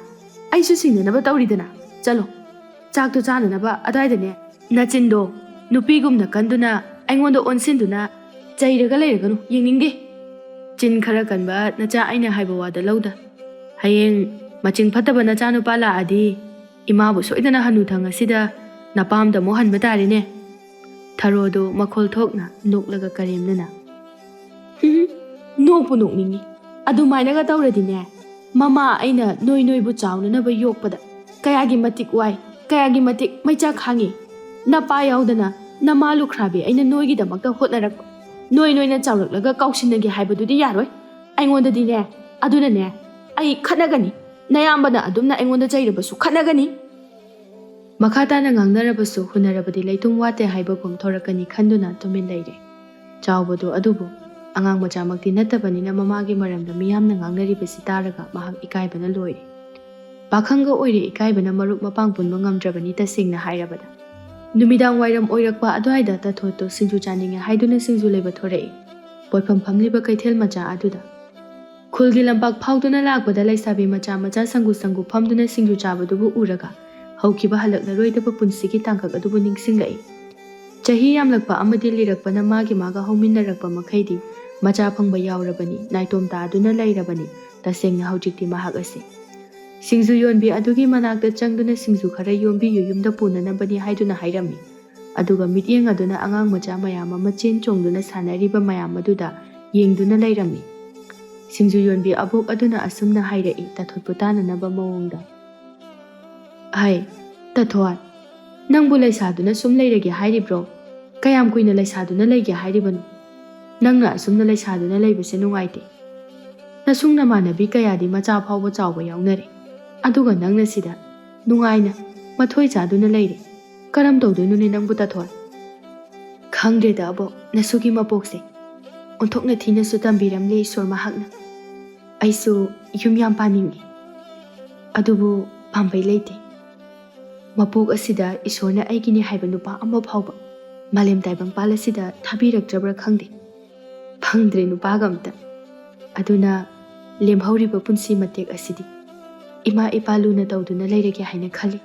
ꯑꯩꯁꯨ ꯁꯤꯡꯅꯅꯕ ꯇꯧꯔꯤꯗꯅ꯫ ꯆꯠꯂꯣ, ꯆꯥꯛꯇꯣ ꯆꯥꯅꯅꯕ ꯑꯗꯥꯏꯗꯅꯦ ꯅꯆꯤꯟꯗꯣ ꯅꯨꯄꯤꯒꯨꯝꯅ ꯀꯟꯗꯨꯅ ꯑꯩꯉꯣꯟꯗ ꯑꯣꯟꯁꯤꯟꯗꯨꯅ ꯆꯩꯔꯒ ꯂꯩꯔꯒꯅꯨ, ꯌꯦꯡꯅꯤꯡꯗꯦ꯫ ꯆꯤꯟꯈꯔ ꯀꯟꯕ ꯅꯆꯥ ꯑꯩꯅ ꯍꯥꯏꯕ ꯋꯥꯗ ꯂꯧꯗ꯫ ꯍꯌꯦꯡ ꯃꯆꯤꯡ ꯐꯠꯇꯕ ꯅꯆꯥꯅꯨꯄꯥ ꯂꯥꯛꯑꯗꯤ ꯏꯃꯥꯕꯨ ꯁꯣꯏꯗꯅ ꯍꯅꯨꯊꯪ ꯑꯁꯤꯗ ꯅꯄꯥꯝꯗ ꯑꯃꯨꯛ ꯍꯟꯕ ꯇꯥꯔꯦꯅꯦ꯫ ꯊꯔꯣꯗꯨ ꯃꯈꯣꯜ ꯊꯣꯛꯅ ꯅꯣꯛꯂꯒ ꯀꯔꯦꯝꯅꯅ ꯅꯣꯛꯄꯨ ꯅꯣꯛꯅꯤꯡꯉꯤ꯫ ꯑꯗꯨꯃꯥꯏꯅꯒ ꯇꯧꯔꯗꯤꯅꯦ ꯃꯃꯥ ꯑꯩꯅ ꯅꯣꯏꯕꯨ ꯆꯥꯎꯅꯅꯕ ꯌꯣꯛꯄꯗ ꯀꯌꯥꯒꯤ ꯃꯇꯤꯛ ꯋꯥꯏ, ꯀꯌꯥꯒꯤ ꯃꯇꯤꯛ ꯃꯩꯆꯥꯛ ꯈꯥꯡꯉꯤ꯫ ꯅꯄꯥ ꯌꯥꯎꯗꯅ ꯅꯃꯥ ꯂꯨꯈ꯭ꯔꯥꯕꯤ ꯑꯩꯅ ꯅꯣꯏꯒꯤꯗꯃꯛꯇ ꯍꯣꯠꯅꯔꯛꯄ꯫ ꯅꯣꯏꯅ ꯆꯥꯎꯔꯛꯂꯒ ꯀꯥꯎꯁꯤꯟꯅꯒꯦ ꯍꯥꯏꯕꯗꯨꯗꯤ ꯌꯥꯔꯣꯏ ꯑꯩꯉꯣꯟꯗꯗꯤꯅꯦ꯫ ꯑꯗꯨꯅꯅꯦ ꯑꯩ ꯈꯠꯅꯒꯅꯤ꯫ ꯅꯌꯥꯝꯕꯅ ꯑꯗꯨꯝꯅ ꯑꯩꯉꯣꯟꯗ ꯆꯩꯔꯕꯁꯨ ꯈꯠꯅꯒꯅꯤ꯫ ꯃꯈꯥ ꯇꯥꯅ ꯉꯥꯡꯅꯔꯕꯁꯨ ꯍꯨꯟꯅꯔꯕꯗꯤ ꯂꯩꯇꯨꯝ ꯋꯥꯠꯇꯦ ꯍꯥꯏꯕꯒꯨꯝ ꯊꯣꯔꯛꯀꯅꯤ ꯈꯟꯗꯨꯅ ꯇꯨꯃꯤꯟ ꯂꯩꯔꯦ ꯆꯥꯎꯕꯗꯨ꯫ ꯑꯗꯨꯕꯨ ꯑꯉꯥꯡ ꯃꯆꯥꯃꯛꯇꯤ ꯅꯠꯇꯕꯅꯤꯅ ꯃꯃꯥꯒꯤ ꯃꯔꯝꯗ ꯃꯤꯌꯥꯝꯅ ꯉꯥꯡꯅꯔꯤꯕꯁꯤ ꯇꯥꯔꯒ ꯃꯍꯥꯛ ꯏꯀꯥꯏꯕꯅ ꯂꯣꯏꯔꯦ꯫ ꯄꯥꯈꯪꯒ ꯑꯣꯏꯔꯦ ꯏꯀꯥꯏꯕꯅ ꯃꯔꯨꯞ ꯃꯄꯥꯡ ꯄꯨꯟꯕ ꯉꯝꯗ꯭ꯔꯕꯅꯤ ꯇꯁꯦꯡꯅ ꯍꯥꯏꯔꯕꯗ꯫ ꯅꯨꯃꯤꯗꯥꯡ ꯋꯥꯏꯔꯝ ꯑꯣꯏꯔꯛꯄ ꯑꯗꯨꯋꯥꯏꯗ ꯇꯊꯣꯠꯇꯨ ꯁꯤꯡꯖꯨ ꯆꯥꯅꯤꯡꯉꯦ ꯍꯥꯏꯗꯨꯅ ꯁꯤꯡꯖු ꯂꯩꯕ ꯊꯣꯔꯛꯏ ꯄꯣꯠꯐꯝ ꯐꯝꯂꯤꯕ ꯀꯩꯊꯦꯜ ꯃꯆꯥ ꯑꯗꯨꯗ꯫ ꯈꯨꯜꯒꯤ ꯂꯝꯄꯥꯛ ꯐꯥꯎꯗꯨꯅ ꯂꯥꯛꯄꯗ ꯂꯩꯁꯥꯕꯤ ꯃꯆꯥ ꯁꯪꯒꯨ ꯐꯝꯗꯨꯅ ꯁꯤꯡꯖꯨ ꯆꯥꯕꯗꯨꯕꯨ ꯎꯔꯒ ꯍꯧꯈꯤꯕ ꯍꯜꯂꯛꯂꯔꯣꯏꯗꯕ ꯄꯨꯟꯁꯤꯒꯤ ꯇꯥꯡꯀꯛ ꯑꯗꯨꯕు ꯅꯤꯡꯁꯤꯡꯂꯛꯏ꯫ ꯆꯍꯤ ꯌꯥꯝꯂꯛꯄ ꯑꯃꯗꯤ ꯂꯤꯔꯛꯄꯅ ꯃꯥꯒ ꯍꯧꯃꯤꯟꯅꯔꯛꯄ ꯃꯈꯩꯗꯤ ꯃꯆꯥ ꯐꯪꯕ ꯌꯥꯎꯔꯕꯅꯤ, ꯅꯥꯏꯇꯣꯝ ꯇꯥꯗꯨꯅ ꯂꯩꯔꯕꯅꯤ꯫ ꯇꯁꯦꯡꯅ ꯍꯧꯖꯤꯛꯇꯤ ꯃꯍꯥꯛ ꯑꯁꯤ ꯁꯤꯡꯖꯨ ꯌꯣꯟꯕꯤ ꯑꯗꯨꯒꯤ ꯃꯅꯥꯛꯇ ꯆꯪꯗꯨꯅ ꯁꯤꯡꯖු ꯈꯔ ꯌꯣꯝꯕꯤꯌꯨ ꯌꯨꯝꯗ ꯄꯨꯅꯅꯕꯅꯤ ꯍꯥꯏꯗꯨꯅ ꯍꯥꯏꯔꯝꯃꯤ꯫ ꯑꯗꯨꯒ ꯃꯤꯠꯌꯦꯡ ꯑꯗꯨꯅ ꯑꯉꯥꯡ ꯃꯆꯥ ꯃꯌꯥꯝ ꯑꯃ ꯆꯦꯟ ꯆꯣꯡꯗꯨꯅ ꯁꯥꯟꯅꯔꯤꯕ ꯃꯌꯥꯝ ꯑꯗꯨꯗ ꯌꯦꯡꯗꯨꯅ ꯂꯩꯔꯝꯃꯤ꯫ ꯁꯤꯡꯖꯨ ꯌꯣꯟꯕꯤ ꯑꯕꯣꯛ ꯑꯗꯨꯅ ꯑꯁꯨꯝꯅ ꯍꯥꯏꯔꯛꯏ ꯇꯊꯣꯠꯄꯨ ꯇꯥꯅꯅꯕ ꯃꯑꯣꯡꯗ꯫ ꯍꯩ ꯇꯊꯣꯠ, ꯅꯪꯕꯨ ꯂꯩꯁꯥꯗꯨꯅ ꯁꯨꯝ ꯂꯩꯔꯒꯦ ꯍꯥꯏꯔꯤꯕ꯭ꯔꯣ? ꯀꯌꯥꯝ ꯀꯨꯏꯅ ꯂꯩꯁꯥꯗꯨꯅ ꯂꯩꯒꯦ ꯍꯥꯏꯔꯤꯕꯅꯣ? ꯅꯪꯅ ꯑꯁꯨꯝꯅ ꯂꯩꯁꯥꯗꯨꯅ ꯂꯩꯕꯁꯦ ꯅꯨꯡꯉꯥꯏꯇꯦ꯫ ꯅꯁꯨꯡ ꯅꯃꯥꯟꯅꯕꯤ ꯀꯌꯥꯗꯤ ꯃꯆꯥ ꯐꯥꯎꯕ ꯆꯥꯎꯕ ꯌꯥꯎꯅꯔꯦ, ꯑꯗꯨꯒ ꯅꯪꯅ ꯁꯤꯗ ꯅꯨꯡꯉꯥꯏꯅ ꯃꯊꯣꯏ ꯆꯥꯗꯨꯅ ꯂꯩꯔꯦ꯫ ꯀꯔꯝ ꯇꯧꯗꯣꯏꯅꯣꯅꯦ ꯅꯪꯕꯨ ꯇꯊꯣꯠ? ꯈꯪꯗ꯭ꯔꯦꯗ ꯑꯕꯣꯛ, ꯅꯁꯨꯒꯤ ꯃꯄꯣꯛꯁꯦ ꯑꯣꯟꯊꯣꯛꯅ ꯊꯤꯅꯁꯨ ꯇꯝꯕꯤꯔꯝꯂꯦ ꯏꯁꯣꯔ ꯃꯍꯥꯛꯅ꯫ ꯑꯩꯁꯨ ꯌꯨꯝ ꯌꯥꯝ ꯄꯥꯅꯤꯡꯉꯤ, ꯑꯗꯨꯕꯨ ꯄꯥꯝꯕꯩ ꯂꯩꯇꯦ꯫ ꯃꯄꯣꯛ ꯑꯁꯤꯗ ꯏꯁꯣꯔꯅ ꯑꯩꯒꯤꯅꯤ ꯍꯥꯏꯕ ꯅꯨꯄꯥ ꯑꯃ ꯐꯥꯎꯕ ꯃꯥꯂꯦꯝ ꯇꯥꯏꯕꯪꯄꯥꯜ ꯑꯁꯤꯗ ꯊꯥꯕꯤꯔꯛꯇ꯭ꯔꯕ꯭ꯔꯥ ꯈꯪꯗꯦ꯫ ꯐꯪꯗ꯭ꯔꯦ ꯅꯨꯄꯥꯒ ꯑꯝꯇ꯫ ꯑꯗꯨꯅ ꯂꯦꯝꯍꯧꯔꯤꯕ ꯄꯨꯟꯁꯤ ꯃꯇꯦꯛ ꯑꯁꯤꯗꯤ ꯏꯃꯥ ꯏꯄꯥ ꯂꯨꯅ ꯇꯧꯗꯨꯅ ꯂꯩꯔꯒꯦ ꯍꯥꯏꯅ ꯈꯜꯂꯤ꯫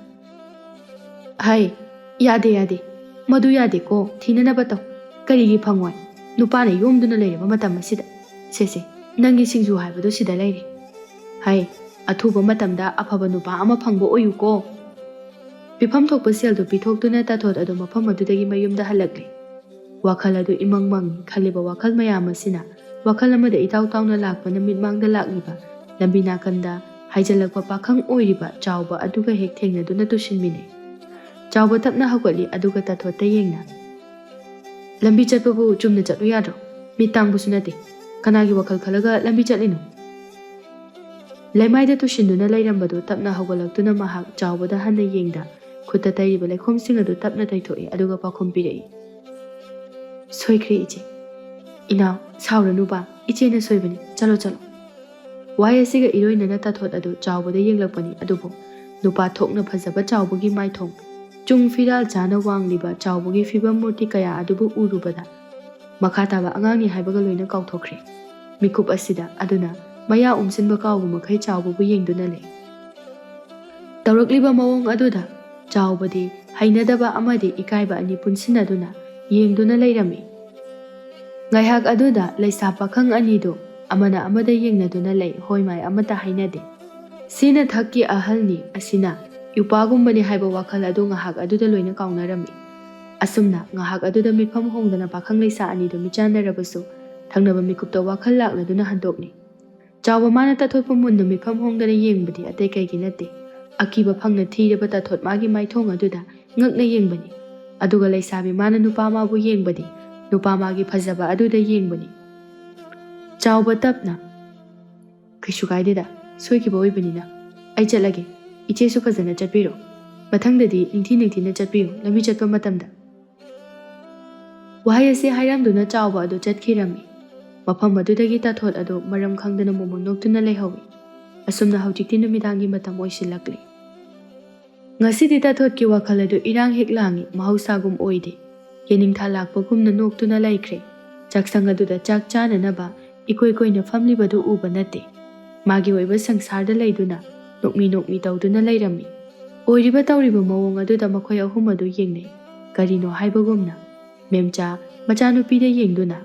ꯍꯩ, ꯌꯥꯗꯦ, ꯃꯗꯨ ꯌꯥꯗꯦꯀꯣ, ꯊꯤꯅꯅꯕ ꯇꯧ꯫ ꯀꯔꯤꯒꯤ ꯐꯪꯉꯣꯏ? ꯅꯨꯄꯥꯅ ꯌꯣꯝꯗꯨꯅ ꯂꯩꯔꯕ ꯃꯇꯝ ꯑꯁꯤꯗ꯫ ꯁꯦ ꯅꯪꯒꯤ ꯁꯤꯡꯖꯨ ꯍꯥꯏꯕꯗꯨ ꯁꯤꯗ ꯂꯩꯔꯦ꯫ ꯍꯩ, ꯑꯊꯨꯕ ꯃꯇꯝꯗ ꯑꯐꯕ ꯅꯨꯄꯥ ꯑꯃ ꯐꯪꯕ ꯑꯣꯏꯌꯨꯀꯣ꯫ ꯄꯤꯐꯝ ꯊꯣꯛꯄ ꯁꯦꯜꯗꯨ ꯄꯤꯊꯣꯛꯇꯨꯅ ꯇꯊꯣꯠ ꯑꯗꯨ ꯃꯐꯝ ꯑꯗꯨꯗꯒꯤ ꯃꯌꯨꯝꯗ ꯍꯜꯂꯛꯂꯤ꯫ ꯋꯥꯈꯜ ꯑꯗꯨ ꯏꯃꯪ ꯃꯪꯉꯤ꯫ ꯈꯜꯂꯤꯕ ꯋꯥꯈꯜ ꯃꯌꯥꯝ ꯑꯁꯤꯅ ꯋꯥꯈꯜ ꯑꯃꯗ ꯏꯇꯥꯎ ꯇꯥꯎꯅ ꯂꯥꯛꯄꯅ ꯃꯤꯠꯃꯥꯡꯗ ꯂꯥꯛꯂꯤꯕ ꯂꯝꯕꯤ ꯅꯥꯀꯟꯗ ꯍꯥꯏꯖꯤꯜꯂꯛꯄ ꯄꯥꯈꯪ ꯑꯣꯏꯔꯤꯕ ꯆꯥꯎꯕ ꯑꯗꯨꯒ ꯍꯦꯛ ꯊꯦꯡꯅꯗꯨꯅ ꯇꯨꯁꯤꯟꯃꯤꯟꯅꯩ꯫ ꯆꯥꯎꯕ ꯇꯞꯅ ꯍꯧꯒꯠꯂꯤ ꯑꯗꯨꯒ ꯇꯊꯣꯠꯇ ꯌꯦꯡꯅ, ꯂꯝꯕꯤ ꯆꯠꯄꯕꯨ ꯆꯨꯝꯅ ꯆꯠꯂꯨ ꯌꯥꯗ꯭ꯔꯣ? ꯃꯤꯠ ꯇꯥꯡꯕꯁꯨ ꯅꯠꯇꯦ꯫ ꯀꯅꯥꯒꯤ ꯋꯥꯈꯜ ꯈꯜꯂꯒ ꯂꯝꯕꯤ ꯆꯠꯂꯤꯅꯣ? ꯂꯩꯃꯥꯏꯗ ꯇꯨꯁꯤꯟꯗꯨꯅ ꯂꯩꯔꯝꯕꯗꯨ ꯇꯞꯅ ꯍꯧꯒꯠꯂꯛꯇꯨꯅ ꯃꯍꯥꯛ ꯆꯥꯎꯕꯗ ꯍꯟꯅ ꯌꯦꯡꯗ ꯈꯨꯠꯇ ꯇꯩꯔꯤꯕ ꯂꯩꯈꯣꯝꯁꯤꯡ ꯑꯗꯨ ꯇꯞꯅ ꯇꯩꯊꯣꯛꯏ ꯑꯗꯨꯒ ꯄꯥꯎꯈꯨꯝ ꯄꯤꯔꯛꯏ꯫ ꯁꯣꯏꯈ꯭ꯔꯦ ꯏꯆꯦ꯫ ꯏꯅꯥꯎ ꯁꯥꯎꯔꯅꯨꯕ, ꯏꯆꯦꯅ ꯁꯣꯏꯕꯅꯤ, ꯆꯠꯂꯣ꯫ ꯋꯥꯍꯩ ꯑꯁꯤꯒ ꯏꯔꯣꯏꯅꯅ ꯇꯊꯣꯠ ꯑꯗꯨ ꯆꯥꯎꯕꯗ ꯌꯦꯡꯂꯛꯄꯅꯤ꯫ ꯑꯗꯨꯕꯨ ꯅꯨꯄꯥ ꯊꯣꯛꯅ ꯐꯖꯕ ꯆꯥꯎꯕꯒꯤ ꯃꯥꯏꯊꯣꯡ, ꯆꯨꯡ ꯐꯤꯔꯥꯜ ꯆꯥꯅ ꯋꯥꯡꯂꯤꯕ ꯆꯥꯎꯕꯒꯤ ꯐꯤꯕꯝ ꯃꯨꯔꯇꯤ ꯀꯌꯥ ꯑꯗꯨꯕꯨ ꯎꯔꯨꯕꯗ Makha taba angang ni haibaga loina kauthokhre. Mikup asida aduna maya umsinba kawbu makhai chawbu yengduna lei. Tawrakliba mawong aduda chawbadi hainadaba amadi ikaiba ani punsinaduna yengduna leirami. Ngaihak aduda leisa pakhang anido amana amada yengnaduna lei hoimai amata hainade. Sina thakki ahalni asina yupagumbani haiba wakhal adu ngahak aduda loina kaunarami. Asumna ngahak aduda mifam hongdana pakhang leisa anido michanarabasu thangnaba mikupta wakhal lakladuna handokni. Chawba mana tathotpa munna mifam hongdana yengbadi atei kaigi nate. Akiba phangna thiraba tathot magi maithong aduda ngakna yengbani. Aduga leisabi mana nupa mabu yengbadi nupa magi phajaba aduda yengbani. Chawba tapna kishu kaideda soikiba oibanina ai chatlage ichesu phajana chatpiro mathangdadi ningthina chatpiyo lami chatpa matamda. Wahai ase hairamduna chawba adu chatkirami. Mafam adudagi tathot adu maram khangdana momo noktuna leihawi. Asumna haujikti numidangi matam oisilakli. Ngasidi tathot ki wakhal adu irang heklangi mahausagum oide. Yeningtha lakpagumna noktuna laikre. Chaksang aduda chak chananaba ikoina famlibadu uba nate. Magi oiba sangsarda leiduna nokmi tawduna leirami. Oiriba tawriba mawong aduda makhoi ahum adu yengnei. Karino haibagumna memcha machanupida yengduna.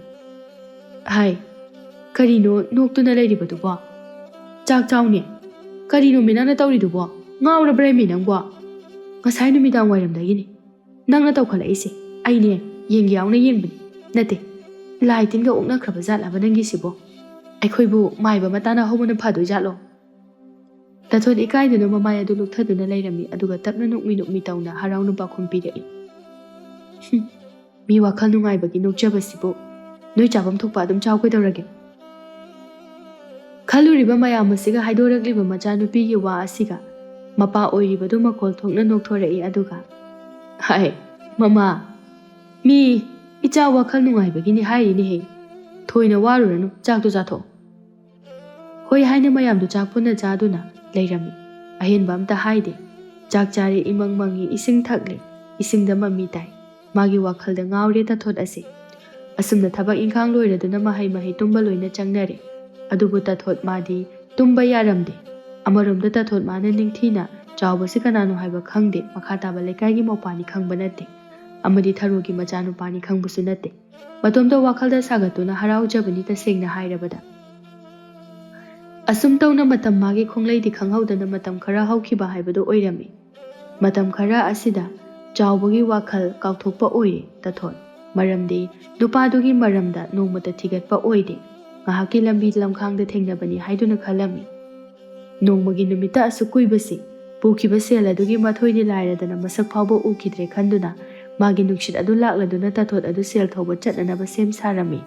Hai, karino noktuna leiribadubo. Chak chawne, karino minana tawridubo. Ngawra bremi nangbo. Ngasai numidang wairamdagini. Nangna tawkhalakise. Aine yengi yauna yengbani. Nate, laitinga ukna kraba zatlaba nangi sibo. Aikhoibu maiba matana homana phadoi zatlo. Tathot ikaiduna mamaya adu lukthaduna leirami aduga tapna nokmi tawna harauna pakhum pirai. Mi wakhal nungaibagi nokjabasibo. Noi chabam thokpa adum chaw kaidaurage. Khaluriba mayam asiga haidoragliba machanupigi wa asiga mapa oiribadu makhol thokna nokthorei aduga. Hai, mama. Mi icha wakhal nungaibagi ni hairi he. Thoina waruranu chaktu jatho. Hoi haina mayamdu chak punna chaduna leirami. Ahenba amta haide. Chak chare imang mangi ising thakle. Isingda mami tai. Magi wakhalda ngawre tathot ase. Asumna thabak ingkhang loiraduna mahai tumba loina changnare. Adubu tathot madi tumba yaramde. Amaromda tathot mana ningthina chawbasi kanano haiba khangde makha taba lekaigi mopani khangba nate. Amadi tharogi machanupani khangbusu nate. Matomda wakhalda sagatuna haraujabani tasengna hairabada. Asum tawna matam magi khongleidi khanghaudana matam khara haukiba haibadu oirami. Matam khara asida chawbagi wakhal kauthokpa oire tathot. Maramde nupadugi maramda nongmata thigatpa oide. Ngahaki lambi lamkhangda thengnabani haiduna khalami. Nongmagi numita asu kuibasi pukiba sel adugi mathoidi lairadana masak phawba ukidre khanduna magi nukshit adu lakladuna tathot adu sel thoba chatnanaba sem sarami.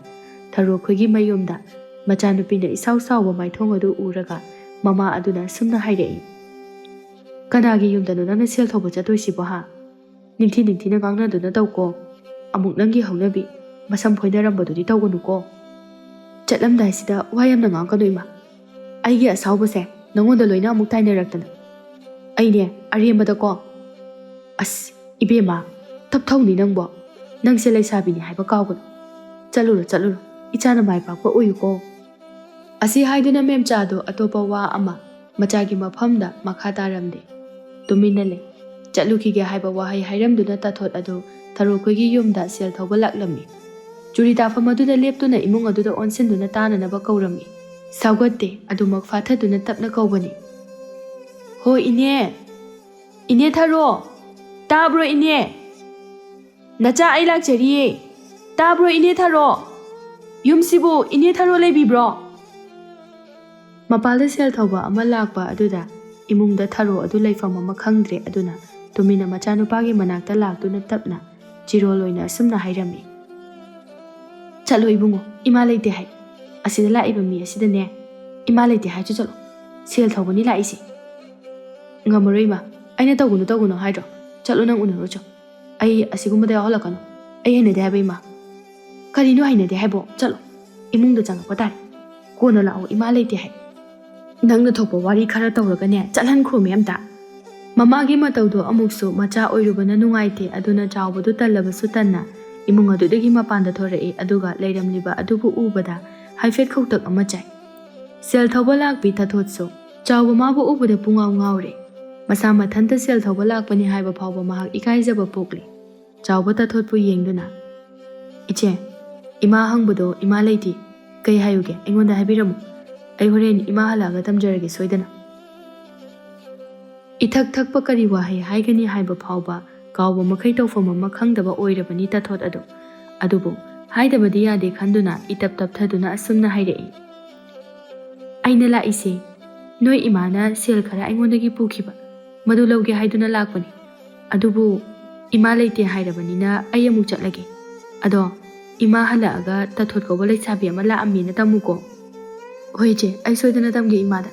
Tharo khoigi mayumda machanupina isaw sawba maithong adu uraga mama aduna sumna hairei. Kanagi yumdanu nangna sel thoba chatoisibo ha. Ningthina ngangnaduna tawko. Amuk nangi haunabi masam phoinarambadudi tawganuko. Chatlamdaisida wayamna ngangkanoima. Aigi asawbase nangonda loina amuk tainaraktana. Aine arembada ko. As ibema tapthawni nangbo. Nangse laisabini haiba kawganu. Chaluru ichana mai pakpa oyuko. Asi haiduna memchado atopa wa ama machagi mafamda makha taramde. Tuminale chatlukige haiba wahai hairamduna tathot adu tharo khoigi yumda sel thoba laklami. Churi tafam aduda leptuna imung aduda onsenduna tananaba kaurami. Saugatte adumak fathaduna tapna kaubani. Ho ine. Ine tharo. Tabro ine. Nacha ai lakchariye. Tabro ine tharo. Yumsibu ine tharo lebibro. Mapalda sel thoba ama lakpa aduda imungda tharo adu leifam ama khangdre aduna tumina machanupagi manakta laktuna tapna chiro loina asumna hairami. Chalo ibungo ima leite hai. Asida laiba mi asida ne. Ima leite hai chu chalo. Sel thoba ni laisi. Ngamaroi ma aina tawgunu haidro. Chalo nang unaro cho. Ai asigumada yaholakano. Ai hainade haiba ima. Karino hainade haibo chalo. Imungda changakpa tare. Kona lao ima leite hai. Nangna thokpa wari khara tawragane chalhan khromi amta. Mamagi matawdo amuksu macha oirubana nungaite aduna chawbadu tallabasu tanna ꯏꯃꯨꯡ ꯑꯗꯨꯗꯒꯤ ꯃꯄꯥꯟꯗ ꯊꯣꯔꯛꯏ ꯑꯗꯨꯒ ꯂꯩꯔꯝꯂꯤꯕ ꯑꯗꯨꯕꯨ ꯎꯕꯗ ꯍꯥꯏꯐꯦꯠ ꯈꯧꯇꯛ ꯑꯃ ꯆꯥꯏ꯫ ꯁꯦꯜ ꯊꯧꯕ ꯂꯥꯛꯄꯤ ꯇꯥꯊꯣꯠꯁꯨ ꯆꯥꯎꯕ ꯃꯥꯕꯨ ꯎꯕꯗ ꯄꯨꯡꯉꯥꯎ ꯉꯥꯎꯔꯦ꯫ ꯃꯁꯥ ꯃꯊꯟꯇ ꯁꯦꯜ ꯊꯧꯕ ꯂꯥꯛꯄꯅꯤ ꯍꯥꯏꯕ ꯐꯥꯎꯕ ꯃꯍꯥꯛ ꯏꯀꯥꯏꯖꯕ ꯄꯣꯛꯂꯤ꯫ ꯆꯥꯎꯕ ꯇꯥꯊꯣꯠꯄꯨ ꯌꯦꯡꯗꯨꯅ "ꯏꯆꯦ, ꯏꯃꯥ ꯍꯪꯕꯗꯣ ꯏꯃꯥ ꯂꯩꯇꯦ, ꯀꯩ ꯍꯥꯏꯌꯨꯒꯦ ꯑꯩꯉꯣꯟꯗ ꯍꯥꯏꯕꯤꯔꯝꯃꯨ, ꯑꯩ ꯍꯣꯔꯦꯟ ꯏꯃꯥ ꯍꯜꯂꯛꯑꯒ ꯇꯝꯖꯔꯒꯦ ꯁꯣꯏꯗꯅ"꯫ ꯏꯊꯛ ꯊꯛꯄ ꯀꯔꯤ ꯋꯥꯍꯩ ꯍꯥꯏꯒꯅꯤ ꯍꯥꯏꯕ ꯐꯥꯎꯕ ꯀꯥꯎꯕ ꯃꯈꯩ ꯇꯧꯐꯝ ꯑꯃ ꯈꯪꯗꯕ ꯑꯣꯏꯔꯕꯅꯤ ꯇꯥꯊꯣꯠ ꯑꯗꯣ꯫ ꯑꯗꯨꯕꯨ ꯍꯥꯏꯗꯕꯗꯤ ꯌꯥꯗꯦ ꯈꯟꯗꯨꯅ ꯏꯇꯞ ꯇꯞꯊꯗꯨꯅ ꯑꯁꯨꯝꯅ ꯍꯥꯏꯔꯛꯏ꯫ "ꯑꯩꯅ ꯂꯥꯛꯏꯁꯦ ꯅꯣꯏ ꯏꯃꯥꯅ ꯁꯦꯜ ꯈꯔ ꯑꯩꯉꯣꯟꯗꯒꯤ ꯄꯨꯈꯤꯕ, ꯃꯗꯨ ꯂꯧꯒꯦ ꯍꯥꯏꯗꯨꯅ ꯂꯥꯛꯄꯅꯤ꯫ ꯑꯗꯨꯕꯨ ꯏꯃꯥ ꯂꯩꯇꯦ ꯍꯥꯏꯔꯕꯅꯤꯅ ꯑꯩ ꯑꯃꯨꯛ ꯆꯠꯂꯒꯦ꯫ ꯑꯗꯣ ꯏꯃꯥ ꯍꯜꯂꯛꯑꯒ ꯇꯥꯊꯣꯠ ꯀꯧꯕ ꯂꯩꯁꯥꯕꯤ ꯑꯃ ꯂꯥꯛꯑꯝꯃꯦꯅ ꯇꯝꯃꯨꯀꯣ"꯫ "ꯍꯣꯏ ꯏꯆꯦ, ꯑꯩ ꯁꯣꯏꯗꯅ ꯇꯝꯒꯦ ꯏꯃꯥꯗ"꯫